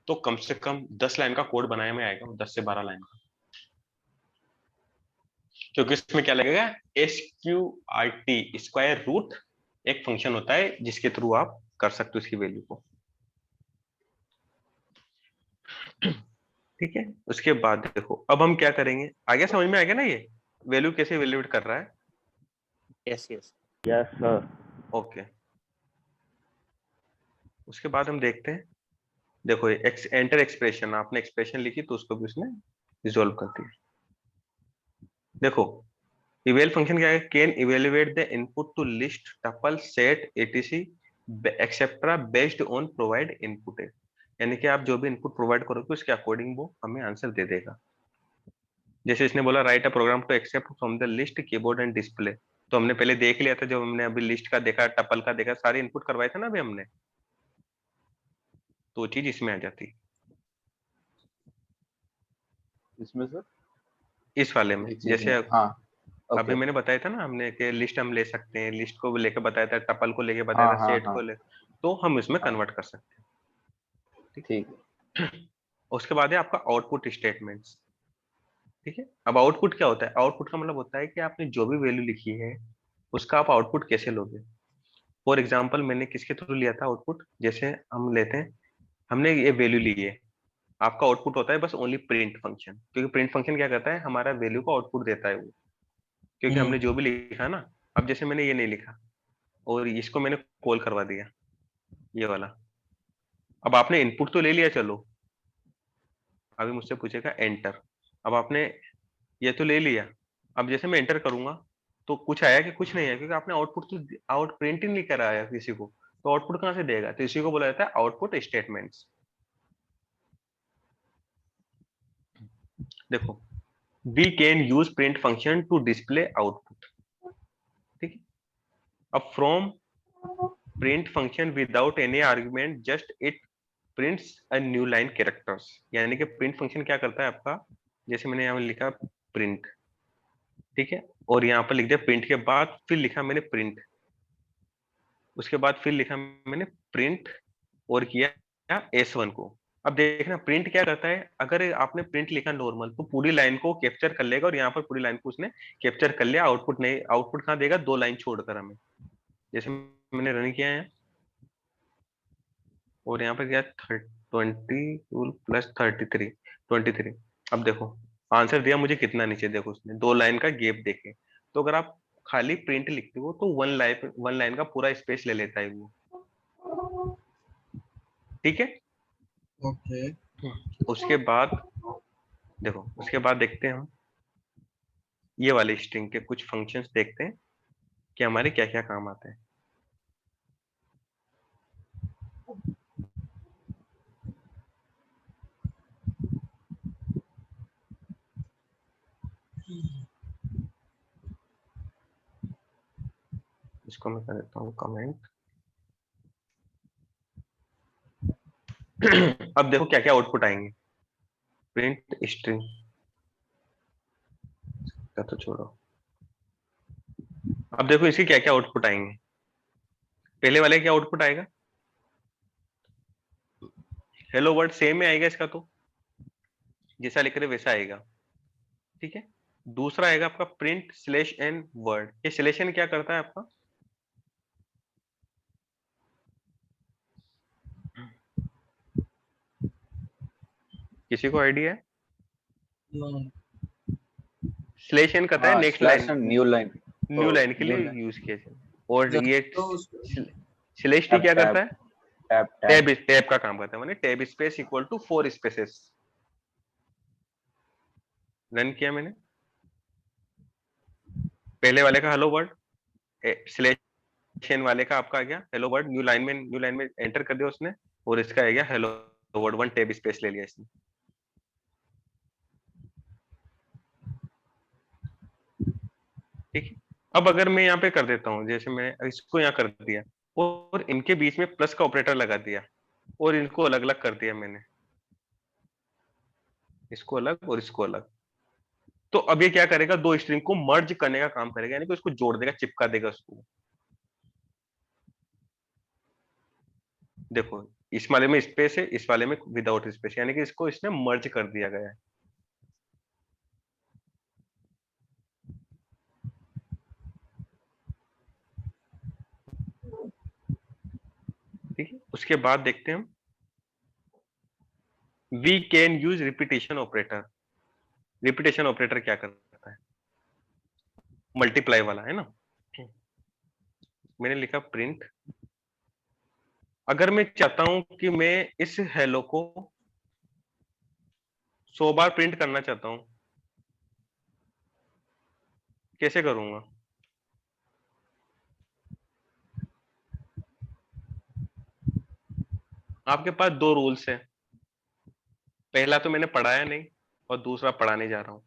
तो कम से कम 10 लाइन का कोड बनाने में आएगा, 10 से 12 लाइन का, क्योंकि इसमें क्या लगेगा, SQRT स्क्वायर रूट एक फंक्शन होता है जिसके थ्रू आप कर सकते हो इसकी वैल्यू को, ठीक है। उसके बाद देखो अब हम क्या करेंगे, आगे समझ में आ गया ना ये वैल्यू कैसे इवैल्यूएट कर रहा है। Yes yes. Yes sir. Okay, उसके बाद हम देखते हैं, देखो एंटर एक्सप्रेशन, आपने एक्सप्रेशन लिखी तो उसको भी उसने रिजोल्व कर दिया। देखो इवेल फंक्शन क्या है, can evaluate the input to list tuple set etc et cetera based on provide input, यानी कि आप जो भी इनपुट प्रोवाइड करोगे उसके अकॉर्डिंग वो हमें आंसर दे देगा। जैसे इसने बोला write a program to accept from the list keyboard and display, तो हमने पहले देख लिया था, जब हमने अभी लिस्ट का देखा, टपल का देखा, सारे इनपुट करवाए थे ना अभी हमने, तो चीज इसमें आ जाती, इसमें सर इस वाले में। एक चीज जैसे में, हाँ अभी ओके। मैंने बताया था ना हमने कि लिस्ट हम ले सकते हैं, लिस्ट को लेकर बताया था, टपल को लेकर बताया हाँ था, हाँ सेट हाँ को ले, तो हम इसमें हाँ कन्वर्ट कर सकते हैं, ठीक है। उसके बाद है आपका आउटपुट स्टेटमेंट्स, ठीक है। अब आउटपुट क्या होता है, आउटपुट का मतलब होता है कि आपने जो भी वैल्यू लिखी है उसका आप आउटपुट कैसे लोगे। फॉर एग्जाम्पल मैंने किसके थ्रू लिया था आउटपुट, जैसे हम लेते हैं, हमने ये वैल्यू ली है, आपका आउटपुट होता है बस ओनली प्रिंट फंक्शन, क्योंकि प्रिंट फंक्शन क्या करता है, हमारा वैल्यू को आउटपुट देता है वो, क्योंकि हमने जो भी लिखा ना, अब जैसे मैंने ये नहीं लिखा और इसको मैंने कॉल करवा दिया ये वाला, अब आपने इनपुट तो ले लिया, चलो अभी मुझसे पूछेगा एंटर, अब आपने ये तो ले लिया, अब जैसे मैं एंटर करूंगा तो कुछ आया कि कुछ नहीं आया, क्योंकि आपने आउटपुट तो आउट प्रिंट ही नहीं कराया किसी को, तो आउटपुट कहां से देगा, तो इसी को बोला जाता है आउटपुट स्टेटमेंट्स। देखो we can use print function to display output, ठीक है। अब from print function without any argument just it prints a new line characters, यानी कि प्रिंट फंक्शन क्या करता है आपका, जैसे मैंने यहाँ लिखा प्रिंट, ठीक है, और यहाँ पर लिख दिया प्रिंट के बाद फिर लिखा मैंने प्रिंट, उसके बाद फिर लिखा मैंने प्रिंट और किया S1 को। अब देखना प्रिंट क्या करता है, अगर आपने प्रिंट लिखा नॉर्मल तो पूरी लाइन को कैप्चर कर लेगा, और यहाँ पर पूरी लाइन को उसने कैप्चर कर लिया, आउटपुट नहीं, आउटपुट कहाँ देगा, 2 लाइन छोड़कर हमें, जैसे मैंने रन किया है और यहाँ पर गया 22 प्लस 23, अब देखो आंसर दिया मुझे कितना नीचे, देखो उसने 2 लाइन का गैप देखे, तो अगर आप खाली प्रिंट लिखते हो तो 1 लाइन का पूरा स्पेस ले लेता है वो, ठीक है। ओके। उसके बाद देखो, उसके बाद देखते हैं हम ये वाले स्ट्रिंग के कुछ फंक्शंस देखते हैं कि हमारे क्या क्या काम आते हैं। इसको मैं कर देता हूँ कमेंट, अब देखो क्या क्या आउटपुट आएंगे। प्रिंट स्ट्रिंग का तो छोड़ो, अब देखो इसके क्या क्या आउटपुट आएंगे। पहले वाले क्या आउटपुट आएगा, हेलो वर्ड सेम में आएगा इसका, तो जैसा लिख रहे वैसा आएगा, ठीक है। दूसरा आएगा आपका प्रिंट स्लैश एन वर्ड। ये स्लैश एन क्या करता है आपका, किसी को आइडिया है? स्लैश एन करता है हाँ, next slash line, and new line. New line के new लिए line। यूज किया जाए। और जब ये तो स्लैश टी क्या करता है, टैब टैब का काम करता है, माने tab space equal to 4 spaces. Run किया मैंने, पहले वाले का हेलो वर्ड, स्लैश एन वाले का आपका आ गया हेलो वर्ड, न्यू लाइन में एंटर कर दिया उसने, और इसका आ गया हेलो वर्ड 1 टैब स्पेस ले लिया इसने। ठीक है। अब अगर मैं यहाँ पे कर देता हूँ, जैसे मैं इसको यहाँ कर दिया और इनके बीच में प्लस का ऑपरेटर लगा दिया और इनको अलग अलग कर दिया मैंने, इसको अलग और इसको अलग, तो अब ये क्या करेगा, दो स्ट्रिंग को मर्ज करने का काम करेगा, यानी कि उसको जोड़ देगा, चिपका देगा उसको। देखो इस वाले में स्पेस है, इस वाले में विदाउट स्पेस, यानी कि इसको इसने मर्ज कर दिया गया है। ठीक है, उसके बाद देखते हैं हम, we can use repetition operator. Repetition operator क्या करता है, मल्टीप्लाई वाला है ना। मैंने लिखा प्रिंट, अगर मैं चाहता हूं कि मैं इस हेलो को 100 बार प्रिंट करना चाहता हूं, कैसे करूंगा, आपके पास दो रूल्स हैं, पहला तो मैंने पढ़ाया नहीं और दूसरा पढ़ाने जा रहा हूं।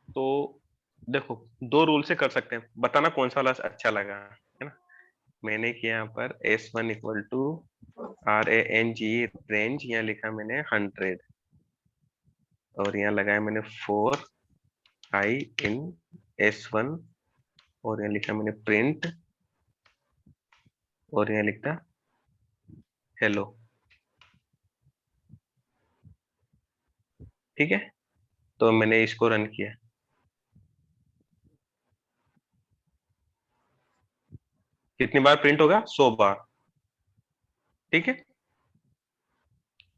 तो देखो दो रूल से कर सकते हैं, बताना कौन सा वाला अच्छा लगा, है ना। मैंने किया यहाँ पर s1 equal to range range, यहाँ लिखा मैंने 100 और यहाँ लगाया मैंने 4 i इन s1 और यहाँ लिखा मैंने प्रिंट और यहाँ लिखता हेलो। ठीक है, तो मैंने इसको रन किया, कितनी बार प्रिंट होगा, 100 बार। ठीक है,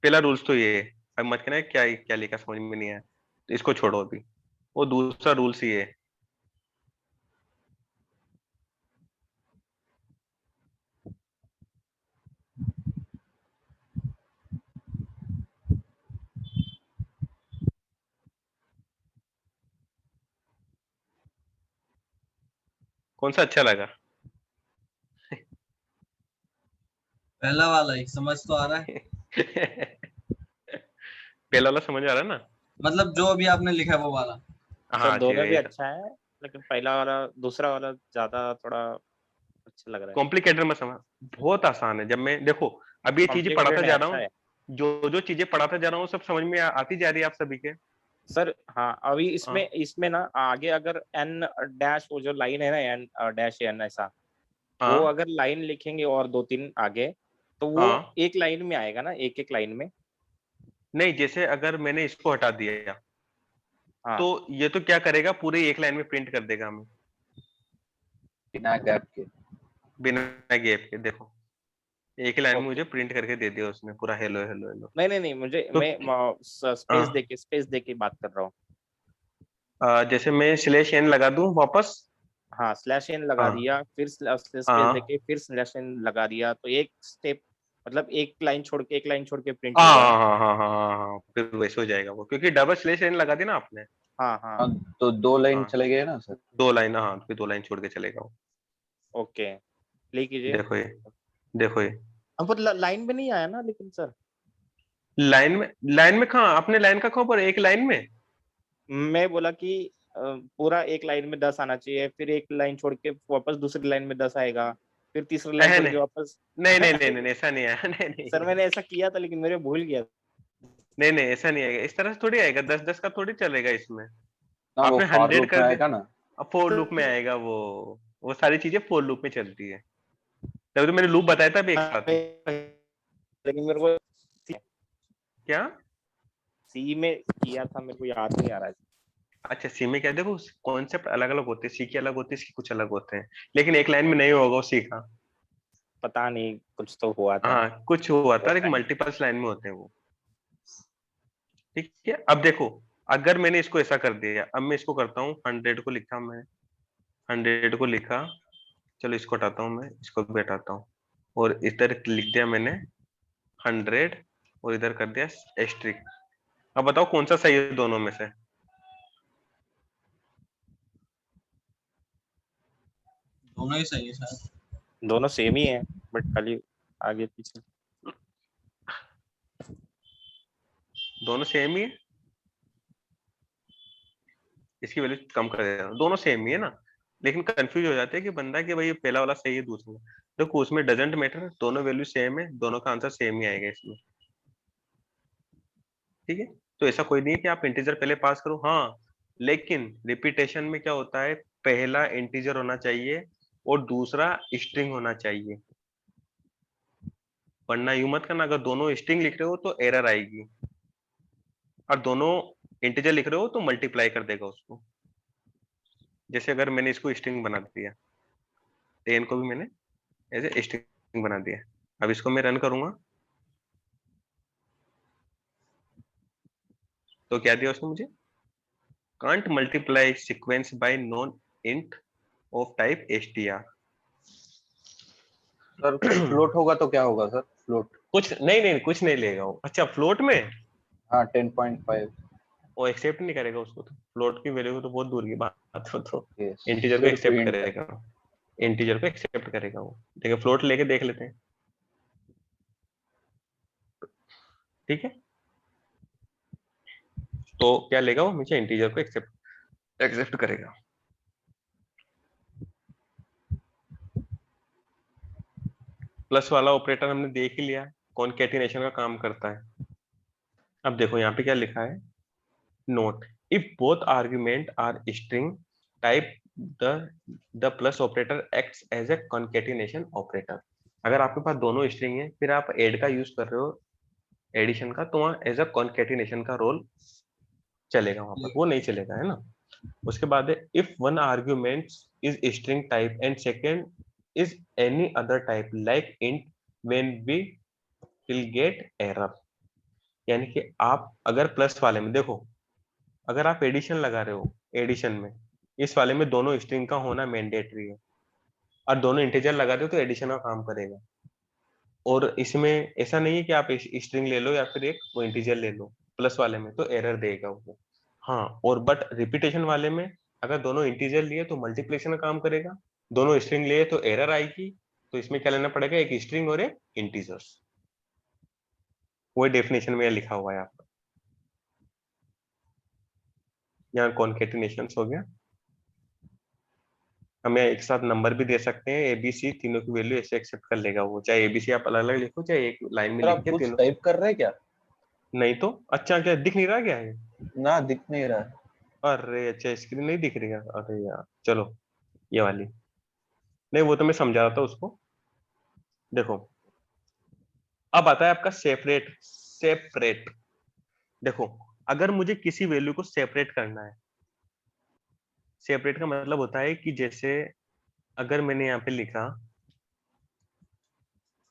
पहला रूल्स तो ये है। अब मत कहना क्या क्या लिखा समझ में नहीं आया, तो इसको छोड़ो अभी। वो दूसरा रूल्स ये है, कौन सा अच्छा लगा? पहला वाला ही समझ तो आ रहा है, पहला वाला समझ आ रहा है ना, मतलब जो अभी आपने लिखा है वो वाला। हाँ सर दोनों भी जी। अच्छा है, लेकिन पहला वाला दूसरा वाला ज्यादा थोड़ा अच्छा लग रहा है। कॉम्प्लिकेटेड मत समझ, बहुत आसान है। जब मैं देखो अब ये चीजें पढ़ाता Complicated जा है, रहा अच्छा हूँ, है जो जो चीजें पढ़ाता जा रहा हूँ सब समझ में आती जा रही है आप सभी के। सर। हाँ अभी हाँ इसमें ना आगे अगर एन डैश, वो जो लाइन है ना एन डैश एन ऐसा, वो हाँ अगर लाइन लिखेंगे और दो तीन आगे, तो वो हाँ, एक लाइन में आएगा ना, एक एक लाइन में। नहीं जैसे अगर मैंने इसको हटा दिया हाँ तो ये तो क्या करेगा, पूरे एक लाइन में प्रिंट कर देगा हमें बिना गैप के। बिना गैप के। देखो एक ही लाइन में ओके। मुझे प्रिंट करके दे दिया उसने पूरा हेलो हेलो हेलो। नहीं मुझे तो मैं स्पेस देके बात कर रहा हूँ। जैसे मैं स्लैश एन लगा दूं वापस, हाँ स्लैश एन लगा हाँ दिया, फिर स्पेस हाँ देके फिर स्लैश एन लगा दिया, तो एक स्टेप, मतलब एक लाइन छोड़ के प्रिंट हाँ हो गया ना। हाँ हाँ हाँ हाँ हाँ, फिर वैसे हो जाएगा वो, क्योंकि डबल स्लैश एन लगा दी ना आपने। हाँ हाँ हाँ, तो 2 लाइन हाँ चले गए ना सर। दो लाइन, हाँ फिर दो लाइन छोड़ के चलेगा वो। ओके, प्ले कीजिए। देखो ये, देखो ये अब पर लाइन में नहीं आया ना लेकिन सर। लाइन में कहाँ, आपने लाइन का कहाँ पर, एक लाइन में। मैं बोला कि पूरा एक लाइन में 10 आना चाहिए, फिर एक लाइन छोड़ के वापस दूसरी लाइन में 10 आएगा। फिर तीसरा लाइन पढ़ के नहीं वापस। नहीं नहीं नहीं नहीं, ऐसा नहीं आया। नहीं नहीं सर मैंने ऐसा किया था लेकिन मेरे भूल गया। नहीं नहीं, ऐसा नहीं आएगा, इस तरह से थोड़ी आएगा, 10-10 का थोड़ी चलेगा इसमें। ना वो आपने फॉर 100 लूप में कर आएगा दिया, ना। अब फोर लूप में आएगा वो सारी चीजें फोर लूप में चलती है, तभी तो मैंने लूप बताया था अभी एक साथ ही। लेकिन मेरे को क्या? सी में किया था, मेरे को याद नहीं आ रहा है। अच्छा, सी में क्या, देखो कॉन्सेप्ट अलग अलग होते हैं, सी के अलग होते हैं, सी कुछ अलग होते हैं, लेकिन एक लाइन में नहीं होगा वो सी का। पता नहीं, कुछ तो हुआ था। हाँ कुछ हुआ था, लेकिन मल्टीपल्स लाइन में होते हैं वो। ठीक है, अब देखो, अगर मैंने इसको ऐसा कर दिया, अब मैं इसको करता हूँ, 100 को लिखा मैं, 100 को लिखा, चलो इसको हटाता हूँ, मैं इसको भी हटाता हूँ, और इधर लिख दिया मैंने 100, और इधर कर दिया एस्ट्रिक। अब बताओ कौन सा सही है दोनों में से? दोनों ही सही है शायद। दोनों सेम ही है, बट खाली आगे पीछे। दोनों सेम ही है, इसकी वैल्यू कम कर देता हूं, दोनों सेम ही है ना, लेकिन कंफ्यूज हो जाते हैं कि बंदा कि भाई ये पहला वाला सही है दूसरा। देखो उसमें डजेंट मैटर, दोनों वैल्यू सेम है, दोनों का आंसर सेम ही आएगा इसमें। ठीक है, तो ऐसा कोई नहीं है कि आप इंटीजर पहले पास करो, हाँ, लेकिन रिपीटेशन में क्या होता है, पहला इंटीजर होना चाहिए और दूसरा स्ट्रिंग होना चाहिए, वरना यूं मत करना, अगर दोनों स्ट्रिंग लिख रहे हो तो एरर आएगी, और दोनों इंटीजर लिख रहे हो तो मल्टीप्लाई कर देगा उसको। जैसे अगर मैंने इसको स्ट्रिंग बना दिया, 10 को भी मैंने एज ए स्ट्रिंग बना दिया, अब इसको मैं रन करूंगा तो क्या दिया उसने मुझे, can't multiply sequence bye non int of type str। Sir float होगा तो क्या होगा सर? फ्लोट? कुछ नहीं नहीं, कुछ नहीं लेगा वो। अच्छा फ्लोट में हाँ 10.5। वो एक्सेप्ट नहीं करेगा उसको, तो फ्लोट की वैल्यू तो बहुत दूर की बात हो, तो यस, इंटीजर को सिर्फ एक्सेप्ट int है। करेगा, इंटीजर को एक्सेप्ट करेगा वो। ठीक है, फ्लोट लेके देख लेते हैं। ठीक है, तो क्या लेगा वो, हमेशा इंटीजर को एक्सेप्ट करेगा। प्लस वाला ऑपरेटर हमने देख ही लिया, कॉनकैटिनेशन का काम करता है। अब देखो यहाँ पे क्या लिखा है, note if both argument are string type the plus operator acts as a concatenation operator. अगर आपके पास दोनों स्ट्रिंग है, फिर आप एड का यूज कर रहे हो, एडिशन का, तो वहां एज अ कॉनकैटिनेशन का रोल चलेगा, वहां पर वो नहीं चलेगा, है ना। उसके बाद है if one argument is string type and second is any other type like int when we will get error. यानी कि आप अगर प्लस वाले में देखो, अगर आप एडिशन लगा रहे हो, एडिशन में इस वाले में दोनों स्ट्रिंग का होना मैंडेटरी है, और दोनों इंटीजर लगा रहे हो तो एडिशन का काम करेगा। और इसमें ऐसा नहीं है कि आप स्ट्रिंग ले लो या फिर एक वो इंटीजर ले लो, प्लस वाले में तो एरर देगा वो। हाँ, और बट रिपीटेशन वाले में अगर दोनों इंटीजर लिए तो मल्टीप्लिकेशन का काम करेगा, दोनों स्ट्रिंग लिए तो एरर आएगी। तो इसमें क्या लेना पड़ेगा, एक स्ट्रिंग और एक इंटीजर्स, वो डेफिनेशन में लिखा हुआ है आपका। यहाँ कॉन्केटिनेशन हो गया, हमें एक साथ नंबर भी दे सकते हैं, एबीसी तीनों की वैल्यू ऐसे एक्सेप्ट कर लेगा वो, चाहे एबीसी आप अलग अलग लिखो चाहे एक लाइन में सर लिख आप के कुछ तीनों। टाइप कर रहे हैं क्या? नहीं तो अच्छा, क्या दिख नहीं रहा क्या है? ना दिख नहीं रहा है। अरे अच्छा, स्क्रीन नहीं दिख रही है, अरे यार चलो ये वाली, नहीं वो तो मैं समझा रहा था उसको। देखो अब आता है आपका सेपरेट। सेपरेट देखो, अगर मुझे किसी वैल्यू को सेपरेट करना है, सेपरेट का मतलब होता है कि जैसे अगर मैंने यहाँ पे लिखा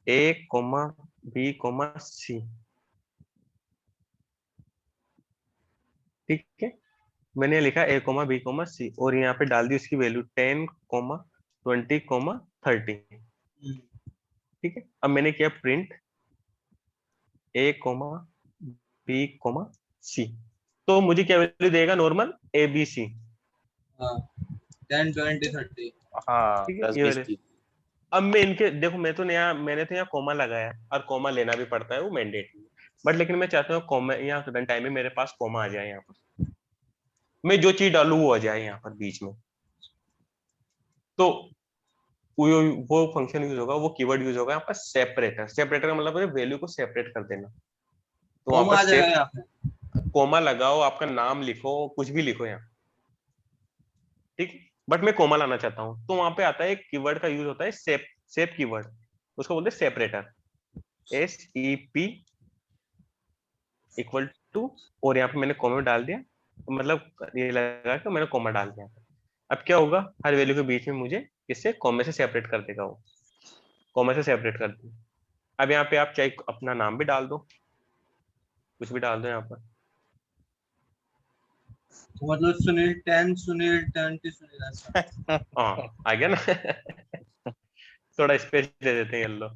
ए कोमा बी कोमा सी, ठीक है, मैंने लिखा ए कोमा बी कोमा सी और यहाँ पे डाल दी उसकी वैल्यू 10 कोमा 20 कोमा 30। ठीक है, अब मैंने किया प्रिंट ए कोमा बी कोमा सी, तो मुझे क्या वैल्यू देगा, नॉर्मल ए बी सी। 10 20 30। हाँ ठीक है, 10 ये 20 वाले। 30। अब मैं इनके देखो, मैंने तो यहाँ कोमा लगाया, और कोमा लेना भी पड़ता है, वो मैंडेटरी है, बट लेकिन मैं चाहता हूँ कोमा यहाँ रन टाइम में मेरे पास कोमा आ जाए, यहाँ पर मैं जो चीज डालू वो आ जाए यहाँ पर बीच में। तो वो फंक्शन यूज होगा, वो कीवर्ड यूज होगा यहाँ पर सेपरेटर। सेपरेटर का मतलब है वैल्यू को सेपरेट कर देना। तो वहां कॉमा आ पर जाएगा यहाँ पे। कोमा लगाओ, आपका नाम लिखो, कुछ भी लिखो यहाँ, ठीक। बट मैं कोमा लाना चाहता हूँ, तो वहां पे आता है एक कीवर्ड का यूज होता है सेप, सेप कीवर्ड, उसको बोलते हैं सेपरेटर, SEP इक्वल टू, और यहाँ पे मैंने कोमा डाल दिया, तो मतलब ये लगा कि मैंने कोमा डाल दिया। अब क्या होगा, हर वैल्यू के बीच में मुझे इससे कोमे से सेपरेट कर देगा, वो कोमे से सेपरेट कर दिया। अब यहाँ पे आप चाहे अपना नाम भी डाल दो, कुछ भी डाल दो यहाँ पर, तो मतलब सुनील 10, सुनील 20, सुनील ऐसा। हाँ आ गया ना। थोड़ा स्पेस दे देते हैं येलो,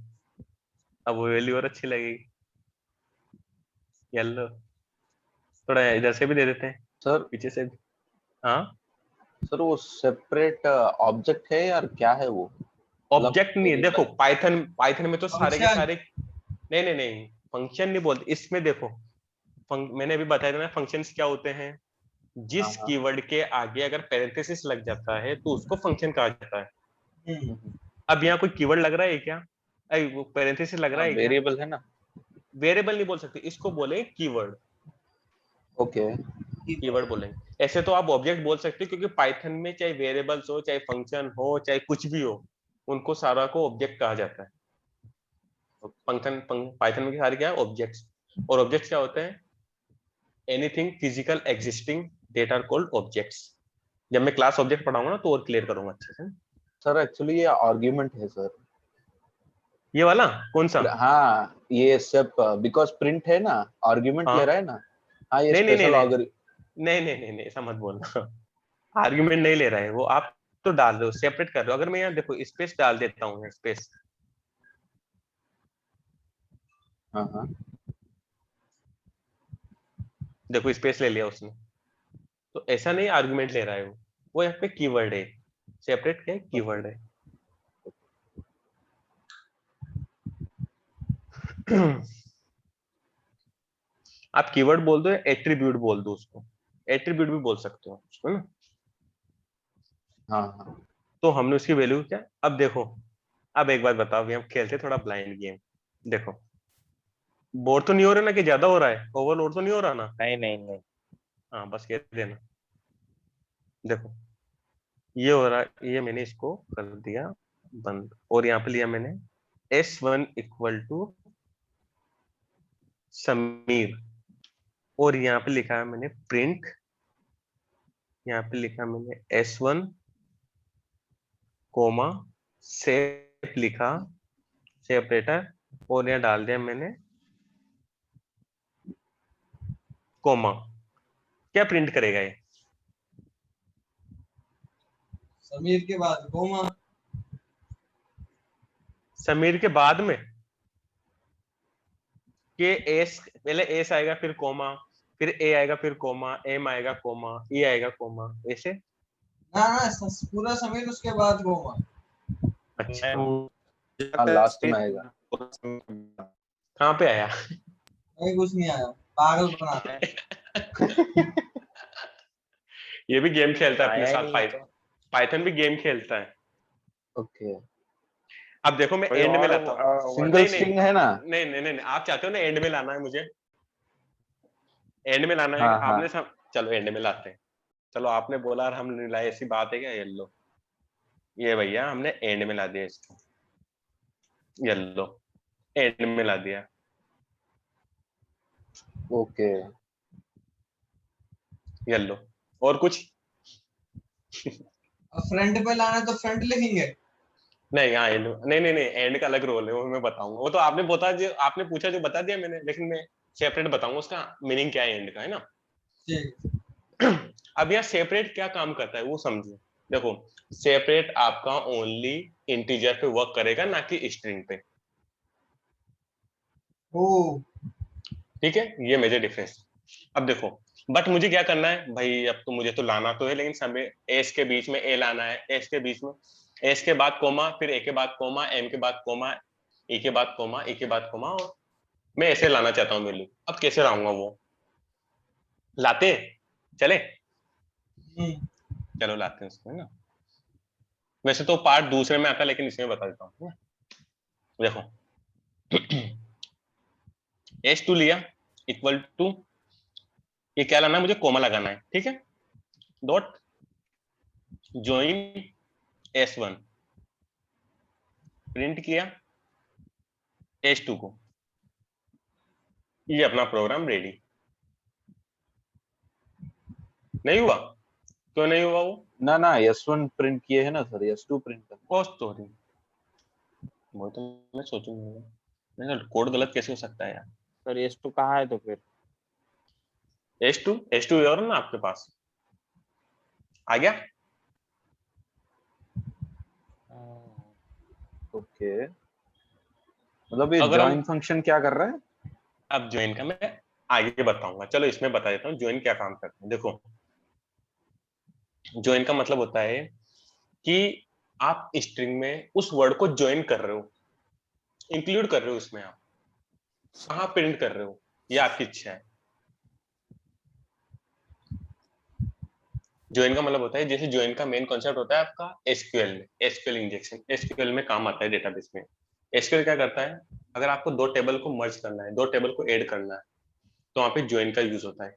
अब वो वैल्यू और अच्छी लगेगी। येलो थोड़ा इधर से भी दे देते हैं, सर पीछे से भी। हाँ सर वो सेपरेट ऑब्जेक्ट है यार, क्या है वो? ऑब्जेक्ट नहीं है, देखो पाइथन, पाइथन में तो सारे के Function। सारे, नहीं नहीं नहीं फंक्शन नहीं बोलते इसमें, देखो मैंने अभी बताया था ना फंक्शंस क्या होते हैं, जिस हाँ। कीवर्ड के आगे अगर पैरेंथेसिस लग जाता है तो उसको फंक्शन कहा जाता है। अब यहाँ कोई कीवर्ड लग रहा है क्या, वो पैरेंथेसिस लग रहा है क्या? वेरिएबल है ना। वेरिएबल नहीं बोल सकते, इसको बोले कीवर्ड, ओके कीवर्ड बोलेंगे। ऐसे तो आप ऑब्जेक्ट बोल सकते हो, क्योंकि पाइथन में चाहे वेरिएबल्स हो, चाहे फंक्शन हो, चाहे कुछ भी हो, उनको सारा को ऑब्जेक्ट कहा जाता है। फंक्शन पाइथन में सारे क्या है, ऑब्जेक्ट्स। और ऑब्जेक्ट्स क्या होते हैं, anything physical existing that are called objects. जब मैं क्लास ऑब्जेक्ट पढ़ाऊंगा ना तो और क्लियर करूंगा अच्छे से। सर, एक्चुअली ये आर्ग्यूमेंट है सर। ये वाला कौन सा? हाँ ये सब बिकॉज प्रिंट है ना, आर्ग्यूमेंट हाँ ले रहा है ना। हाँ ये नहीं नहीं नहीं स्पेशल नहीं ऑर्गर। नहीं नहीं नहीं नहीं ऐसा मत बोलना। आर्ग्यूमेंट नहीं ले रहा है वो, आप तो डाल रहे हो, सेपरेट कर रहे हो। अगर मैं यहाँ देखो स्पेस डाल देता हूँ, स्पेस, हाँ हाँ देखो स्पेस ले लिया उसने, तो ऐसा नहीं आर्गुमेंट ले रहा है वो यहाँ पे कीवर्ड है, सेपरेट क्या है, कीवर्ड है। आप कीवर्ड बोल दो या एट्रीब्यूट बोल दो उसको, एट्रीब्यूट भी बोल सकते हो उसको ना। हाँ हाँ तो हमने उसकी वैल्यू क्या, अब देखो, अब एक बात बताओ, हम खेलते थोड़ा ब्लाइंड गेम। देखो बोर तो नहीं हो रहा ना, कि ज्यादा हो रहा है, ओवरलोड तो नहीं हो रहा ना? नहीं नहीं नहीं। हाँ बस कह देना। देखो ये हो रहा है, ये मैंने इसको कर दिया बंद, और यहाँ पे लिया मैंने S1 इक्वल टू समीर, और यहाँ पे लिखा है मैंने प्रिंट, यहाँ पे लिखा मैंने S1 कोमा सेप लिखा, सेपरेटर, और यहाँ डाल दिया मैंने कोमा। क्या प्रिंट करेगा ये? समीर के बाद कोमा। समीर के बाद में के एस, पहले एस आएगा फिर कोमा, फिर ए आएगा फिर कोमा, एम आएगा कोमा, ई आएगा कोमा, ऐसे। ना ना पूरा समीर उसके बाद कोमा। अच्छा हाँ लास्ट में आएगा। कहाँ पे आया? नहीं कुछ नहीं आया, पागल बना रहा। ये भी गेम खेलता है अपने आया ही साथ, नहीं पाइथन, पाइथन भी गेम खेलता है। ओके अब देखो मैं कोई एंड में और लाता हूँ। सिंगल नहीं स्ट्रिंग है ना। नहीं नहीं नहीं, आप चाहते हो ना एंड में लाना है मुझे, एंड में लाना है हाँ हाँ आपने चलो एंड में लाते हैं। चलो आपने बोला और हम नहीं लाए, ऐसी बात है क्या? येलो, ये भैया हमने एंड में ला दिया इसको, येलो एंड में ला दिया। ओके येलो और कुछ? फ्रंट पे लाना है तो फ्रंट लिखेंगे। नहीं हाँ एंड, नहीं नहीं नहीं एंड का अलग रोल है, वो मैं बताऊंगा। वो तो आपने बता, जो आपने पूछा जो बता दिया मैंने, लेकिन मैं सेपरेट बताऊंगा उसका मीनिंग क्या है एंड का, है ना। ठीक। अब यहाँ सेपरेट क्या काम करता है वो समझिए। देखो सेपरेट आपका ओनली इंटीजर पे वर्क करेगा, ना कि स्ट्रिंग पे, ओ ठीक है, ये मेजर डिफरेंस। अब देखो बट मुझे क्या करना है भाई, अब तो मुझे तो लाना तो है, लेकिन समय एस के बीच में ए लाना है, एस के बीच में, एस के बाद कोमा, फिर ए के बाद कोमा, एम के बाद कोमा, ए के बाद कोमा, ए के बाद कोमा, और मैं ऐसे लाना चाहता हूँ वैल्यू। अब कैसे लाऊंगा वो, लाते चले, चलो लाते हैं उसको, है ना। वैसे तो पार्ट दूसरे में आता है, लेकिन इसमें बता देता हूँ। देखो S2 लिया इक्वल टू, ये क्या लाना है मुझे, कोमा लगाना है, ठीक है, डॉट ज्वाइन S1, प्रिंट किया S2 को, ये अपना प्रोग्राम रेडी। नहीं हुआ? क्यों नहीं हुआ? ना ना S1 प्रिंट किए है ना सर, S2 प्रिंट करना। कॉस्ट तो रही, वो तो मैं सोचूंगा, नहीं कोड गलत कैसे हो सकता है यार। सर S2 कहाँ है तो फिर? S2 और ना आपके पास आ गया। ओके, मतलब ये अगर हम- जॉइन फंक्शन क्या कर रहा है? अब ज्वाइन का मैं आगे बताऊंगा, चलो इसमें बता देता हूँ ज्वाइन क्या काम करता है। देखो ज्वाइन का मतलब होता है कि आप स्ट्रिंग में उस वर्ड को ज्वाइन कर रहे हो, इंक्लूड कर रहे हो उसमें, आप कहाँ प्रिंट कर रहे हो ये आपकी इच्छा है। ज्वाइन का मतलब होता है, जैसे ज्वाइन का मेन कॉन्सेप्ट होता है आपका एसक्यूएल में, एसक्यूएल इंजेक्शन, एसक्यूएल में काम आता है डेटाबेस में। एसक्यूएल क्या करता है, अगर आपको दो टेबल को मर्ज करना है, दो टेबल को ऐड करना है, तो वहां पे ज्वाइन का यूज होता है।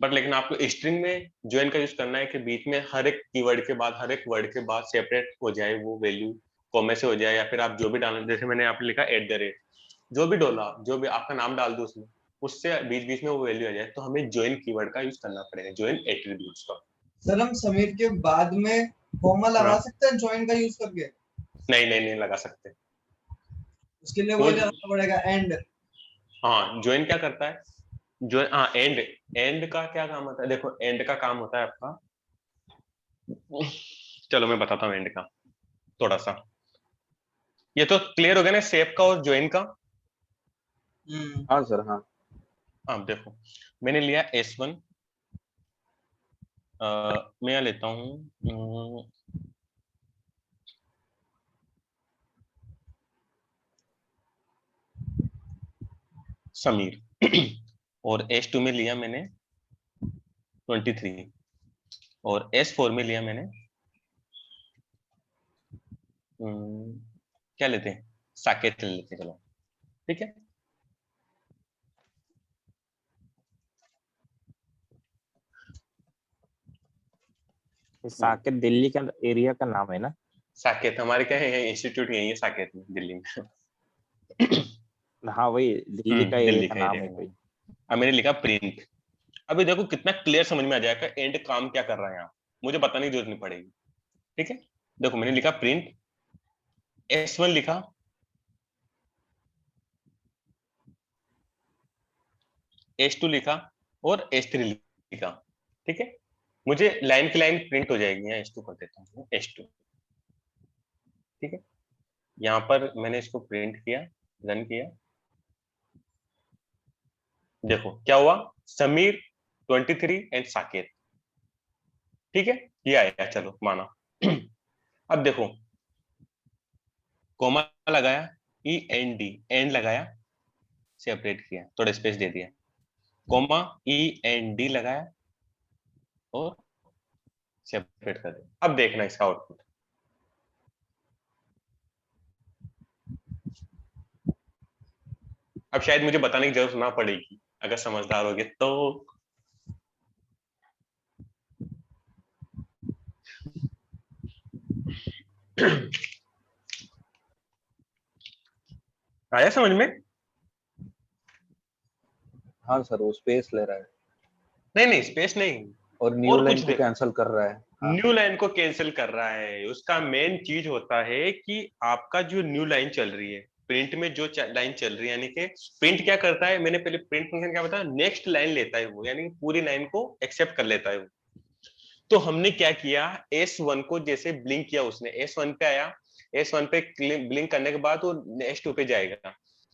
बट लेकिन आपको स्ट्रिंग में ज्वाइन का यूज करना है कि बीच में हर एक कीवर्ड के बाद, हर एक वर्ड के बाद सेपरेट हो जाए वो वैल्यू, कॉमे से हो जाए, या फिर आप जो भी डालना, जैसे मैंने यहाँ पे लिखा @, जो भी डोला, जो भी आपका नाम डाल दो उसमें, उससे बीच बीच में वो वैल्यू आ जाए, तो हमें ज्वाइन कीवर्ड का यूज करना पड़ेगा, ज्वाइन एट्रीब्यूट्स का। सर हम समीर के बाद में कॉमा लगा सकते हैं ज्वाइन का यूज करके? नहीं लगा सकते। उसके लिए वही लगाना पड़ेगा एंड। हाँ ज्वाइन क्या करता है, जो हाँ एंड, एंड का क्या काम होता है, देखो एंड का काम होता है आपका, चलो मैं बताता हूँ एंड का थोड़ा सा। ये तो क्लियर हो गया ना शेप का और ज्वाइन का। हाँ सर हाँ। हाँ देखो मैंने लिया S1, मैं यहाँ लेता हूँ समीर और S2 में लिया मैंने 23 और S4 में लिया मैंने क्या लेते हैं, साकेत ले लेते हैं, चलो ठीक है। साकेत दिल्ली का एरिया का नाम है ना? साकेत हमारे क्या है, इंस्टीट्यूट यही है साकेत में, दिल्ली में। हाँ वही दिल्ली का एरिया दिल्ली का का नाम एरिया है का। कोई। अब मैंने लिखा प्रिंट। अभी देखो कितना क्लियर समझ में आ जाएगा एंड काम क्या कर रहा है यहाँ, मुझे बताने की जरूरत नहीं पड़ेगी, ठीक है। देखो मैंने लिखा प्रिंट, S1 लिखा, S2 लिखा और S3 लिखा, ठीक है। मुझे लाइन की लाइन प्रिंट हो जाएगी, यहाँ S2 कर देता हूँ, S2 ठीक है। यहाँ पर मैंने इसको प्रिंट किया, रन किया, देखो क्या हुआ, समीर 23 एंड साकेत, ठीक है, ये आया, चलो माना। अब देखो कोमा लगाया, END एंड लगाया, सेपरेट किया, थोड़ा स्पेस दे दिया, कोमा END लगाया और सेपरेट कर दिया। अब देखना इसका आउटपुट, अब शायद मुझे बताने की जरूरत ना पड़ेगी अगर समझदार होगे तो। आया समझ में? हाँ सर वो स्पेस ले रहा है नहीं स्पेस नहीं, और न्यू और लाइन कुछ को देखो, कैंसिल कर रहा है। हाँ। न्यू लाइन को कैंसिल कर रहा है। उसका मेन चीज होता है कि आपका जो न्यू लाइन चल रही है, प्रिंट में जो लाइन चल रही है, यानी कि प्रिंट क्या करता है, मैंने पहले प्रिंट फंक्शन क्या बताया, नेक्स्ट लाइन लेता है वो, यानी पूरी लाइन को एक्सेप्ट कर लेता है वो। तो हमने क्या किया, S1 को जैसे ब्लिंक किया उसने, S1 पे आया, S1 पे ब्लिंक करने के बाद वो S2 पे जाएगा,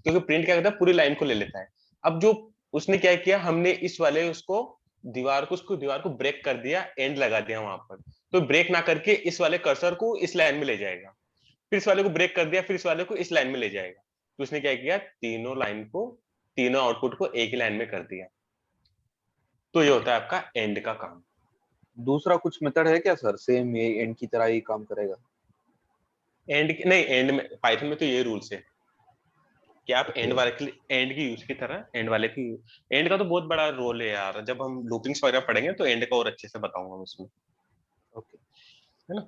क्योंकि प्रिंट क्या करता है, पूरी लाइन को ले लेता है। अब जो उसने क्या किया, हमने इस वाले उसको दीवार को ब्रेक कर दिया, एंड लगा दिया वहां पर, तो ब्रेक ना करके इस वाले कर्सर को इस लाइन में ले जाएगा, फिर इस वाले को ब्रेक कर दिया, फिर इस वाले को इस लाइन में ले जाएगा। तो उसने क्या किया, तीनों लाइन को, तीनों आउटपुट को एक ही लाइन में कर दिया। तो ये होता है आपका एंड का काम। दूसरा कुछ मेथड है क्या सर, सेम ये एंड की तरह ही काम करेगा? एंड नहीं, एंड में पाइथन में तो ये रूल्स है कि आप Okay. एंड वाले के एंड की यूज की तरह एंड वाले की, एंड का तो बहुत बड़ा रोल है यार, जब हम लूपिंग्स वगैरह पढ़ेंगे तो एंड का और अच्छे से बताऊंगा उसमें, ओके है ना।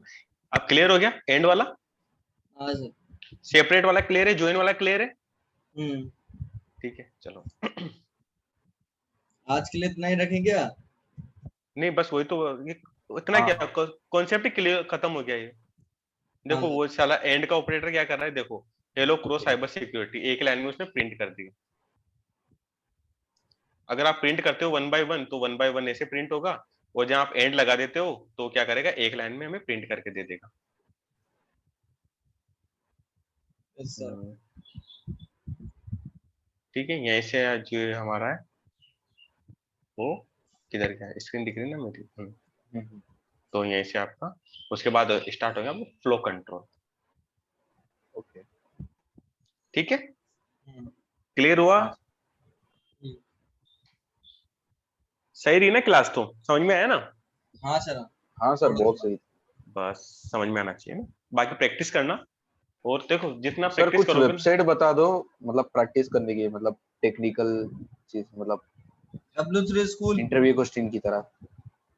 अब क्लियर हो गया एंड वाला, हाँ सर। सेपरेट वाला क्लियर है, ज्वाइन वाला क्लियर है, ठीक है चलो। आज के लिए इतना ही रखें क्या? नहीं बस वही तो, ये इतना हाँ, क्या कॉन्सेप्ट ही क्लियर खत्म हो गया ये। देखो हाँ। वो साला एंड का ऑपरेटर क्या कर रहा है, देखो हेलो क्रॉस साइबर सिक्योरिटी एक लाइन में उसने प्रिंट कर दिया। अगर आप प्रिंट करते हो 1 बाय 1 तो 1 बाय 1 ऐसे प्रिंट होगा, और जहां आप एंड लगा देते हो तो क्या करेगा, एक लाइन में हमें प्रिंट करके दे देगा। Yes sir. ठीक है, यहीं से जो हमारा है वो किधर गया, स्क्रीन दिख रही है ना मेरी। तो यहीं से आपका उसके बाद स्टार्ट हो गया फ्लो कंट्रोल। ओके ठीक है, क्लियर हुआ? हाँ। सही रही ना क्लास, तो समझ में आया ना? हाँ सर। हाँ सर बहुत सही। बस समझ में आना चाहिए ना, बाकी प्रैक्टिस करना, और देखो जितना सर प्रैक्टिस कुछ करोगे वेबसाइट बता दो, मतलब प्रैक्टिस करने की, मतलब टेक्निकल चीज, मतलब W3 स्कूल। इंटरव्यू क्वेश्चन की तरह।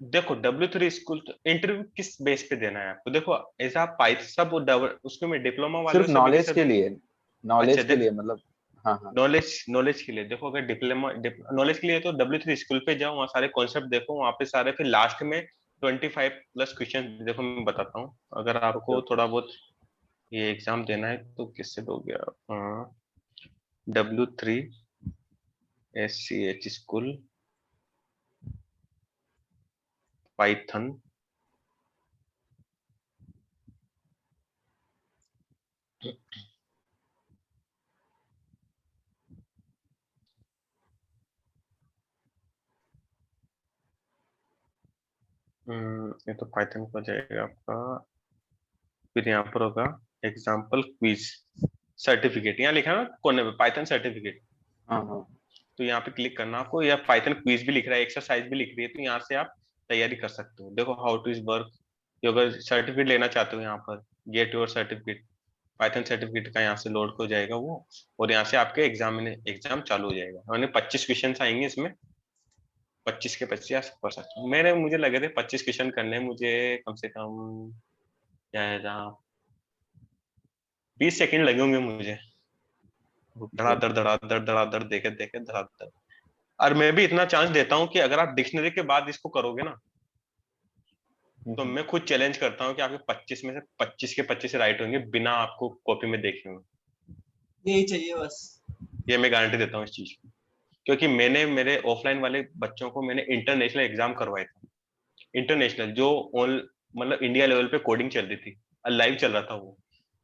देखो W3 स्कूल इंटरव्यू किस बेस पे देना है आपको, देखो ऐसा पाइथन सब उसके में डिप्लोमा वाले सिर्फ हो सभी के नॉलेज के सभी। लिए, अच्छा नॉलेज के लिए मतलब। हाँ हाँ नॉलेज के लिए देखो, अगर डिप्लोमा नॉलेज के लिए तो W3 स्कूल पे जाओ, वहाँ सारे कॉन्सेप्ट देखो, वहाँ पे सारे, फिर लास्ट में 25 प्लस क्वेश्चन देखो, मैं बताता हूँ। अगर ओके आपको ओके। थोड़ा बहुत ये एग्जाम देना है तो किससे दोगे आप? W3 SCH स्कूल पाइथन, ये तो पाइथन को जाएगा आपका, फिर यहाँ पर होगा एग्जाम्पल क्विज सर्टिफिकेट, यहाँ लिखा है ना कोने में पाइथन सर्टिफिकेट, हाँ हाँ तो यहाँ पे क्लिक करना आपको, या पाइथन क्विज भी लिख रहा है, एक्सरसाइज भी लिख रही है, तो यहाँ से आप तैयारी कर सकते हो। देखो हाउ टू इज वर्क, अगर सर्टिफिकेट लेना चाहते हो यहाँ पर get your certificate, Python certificate का यहाँ से लोड हो जाएगा वो, और यहाँ से आपके एग्जाम चालू हो जाएगा। मैंने 25 क्वेश्चन आएंगे इसमें, 25 के 25 आप कर सकते हो। मुझे लगे थे 25 क्वेश्चन करने मुझे कम से कम क्या है, 20 सेकंड लगे होंगे मुझे, धड़ाधड़ धड़ाधड़ धड़ाधड़ देखे देखे धड़ाधड़। और मैं भी इतना चांस देता हूँ कि अगर आप डिक्शनरी के बाद इसको करोगे ना, तो मैं खुद चैलेंज करता हूँ कि आपके 25 में से 25 के 25 राइट होंगे बिना आपको कॉपी में देखे हुए। यही चाहिए बस। ये मैं गारंटी देता हूँ इस चीज की, क्योंकि मैंने मेरे ऑफलाइन वाले बच्चों को मैंने इंटरनेशनल एग्जाम करवाए थे, इंटरनेशनल जो मतलब इंडिया लेवल पे कोडिंग चल रही थी, लाइव चल रहा था वो,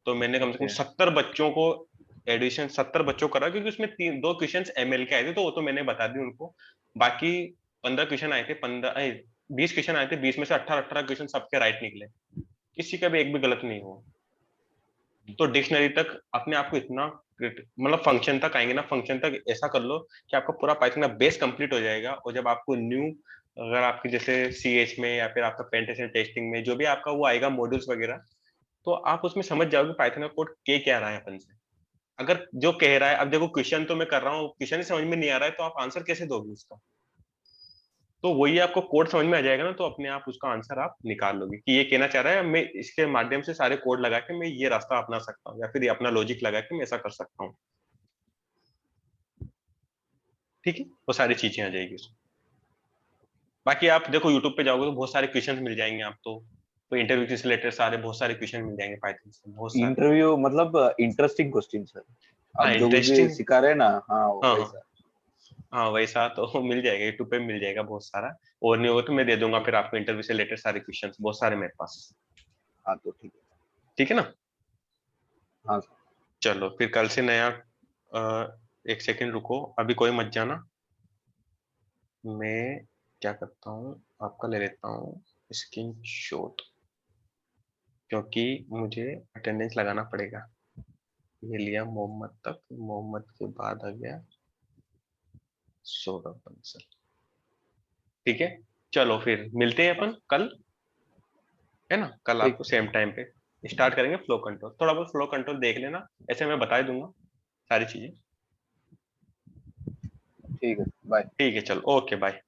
तो मैंने कम से कम ओके 70 बच्चों को एडिशन 70 बच्चों करा, क्योंकि उसमें 2 क्वेश्चन ML के आए थे, तो वो तो मैंने बता दी उनको। बाकी 15 क्वेश्चन आए थे, 20 क्वेश्चन आए थे, 20 में से 18 क्वेश्चन सबके राइट निकले, किसी का भी एक भी गलत नहीं हुआ। तो डिक्शनरी तक अपने आप को इतना मतलब फंक्शन तक आएंगे ना, फंक्शन तक ऐसा कर लो कि आपका पूरा पाइथन का बेस कंप्लीट हो जाएगा, और जब आपको न्यू अगर आपके जैसे CH में या फिर आपका पेंटेशन टेस्टिंग में जो भी आपका वो आएगा मॉड्यूल्स वगैरह, तो आप उसमें समझ जाओगे पाइथन का कोड क्या रहा है अपन से। अगर जो कह रहा है, अब देखो क्वेश्चन तो मैं कर रहा हूँ, क्वेश्चन ही समझ में नहीं आ रहा है तो आप आंसर कैसे दोगे उसका? तो वही आपको कोड समझ में आ जाएगा ना, तो अपने आप उसका आंसर आप निकाल लोगे कि ये कहना चाह रहा है, मैं इसके माध्यम से सारे कोड लगा के मैं ये रास्ता अपना सकता हूँ, या फिर ये अपना लॉजिक लगा के मैं ऐसा कर सकता हूँ। ठीक है, वो सारी चीजें आ जाएगी उसमें। बाकी आप देखो यूट्यूब पे जाओगे तो बहुत सारे क्वेश्चन मिल जाएंगे आपको, तो इंटरव्यू से रिलेटेड सारे बहुत सारे क्वेश्चन मिल जाएंगे पाइथन से, बहुत सारे। इंटरव्यू मतलब इंटरेस्टिंग क्वेश्चन सर, हाँ आप जो कुछ भी इंटरेस्टिंग, सिखा रहे हैं ना, हाँ हाँ वैसा। हाँ वैसा तो मिल जाएगा, यूट्यूब पे मिल जाएगा बहुत सारा, और नहीं होगा तो मैं दे दूंगा फिर आपको इंटरव्यू से रिलेटेड सारे क्वेश्चन, बहुत सारे मेरे पास। हाँ तो ठीक है। ठीक है ना? हाँ सर। चलो फिर कल से नया, एक सेकंड रुको, अभी कोई मत जाना, मैं क्या करता हूँ आपका ले लेता हूँ स्क्रीनशॉट, क्योंकि मुझे अटेंडेंस लगाना पड़ेगा। ये लिया मोहम्मद तक, मोहम्मद के बाद आ गया सौरभ बंसल। ठीक है, चलो फिर मिलते हैं अपन कल, है ना? कल ठीक। आपको सेम टाइम पे स्टार्ट करेंगे फ्लो कंट्रोल। थोड़ा बहुत फ्लो कंट्रोल देख लेना, ऐसे मैं बता दूंगा सारी चीजें। ठीक है, बाय। ठीक है, चलो, ओके, बाय।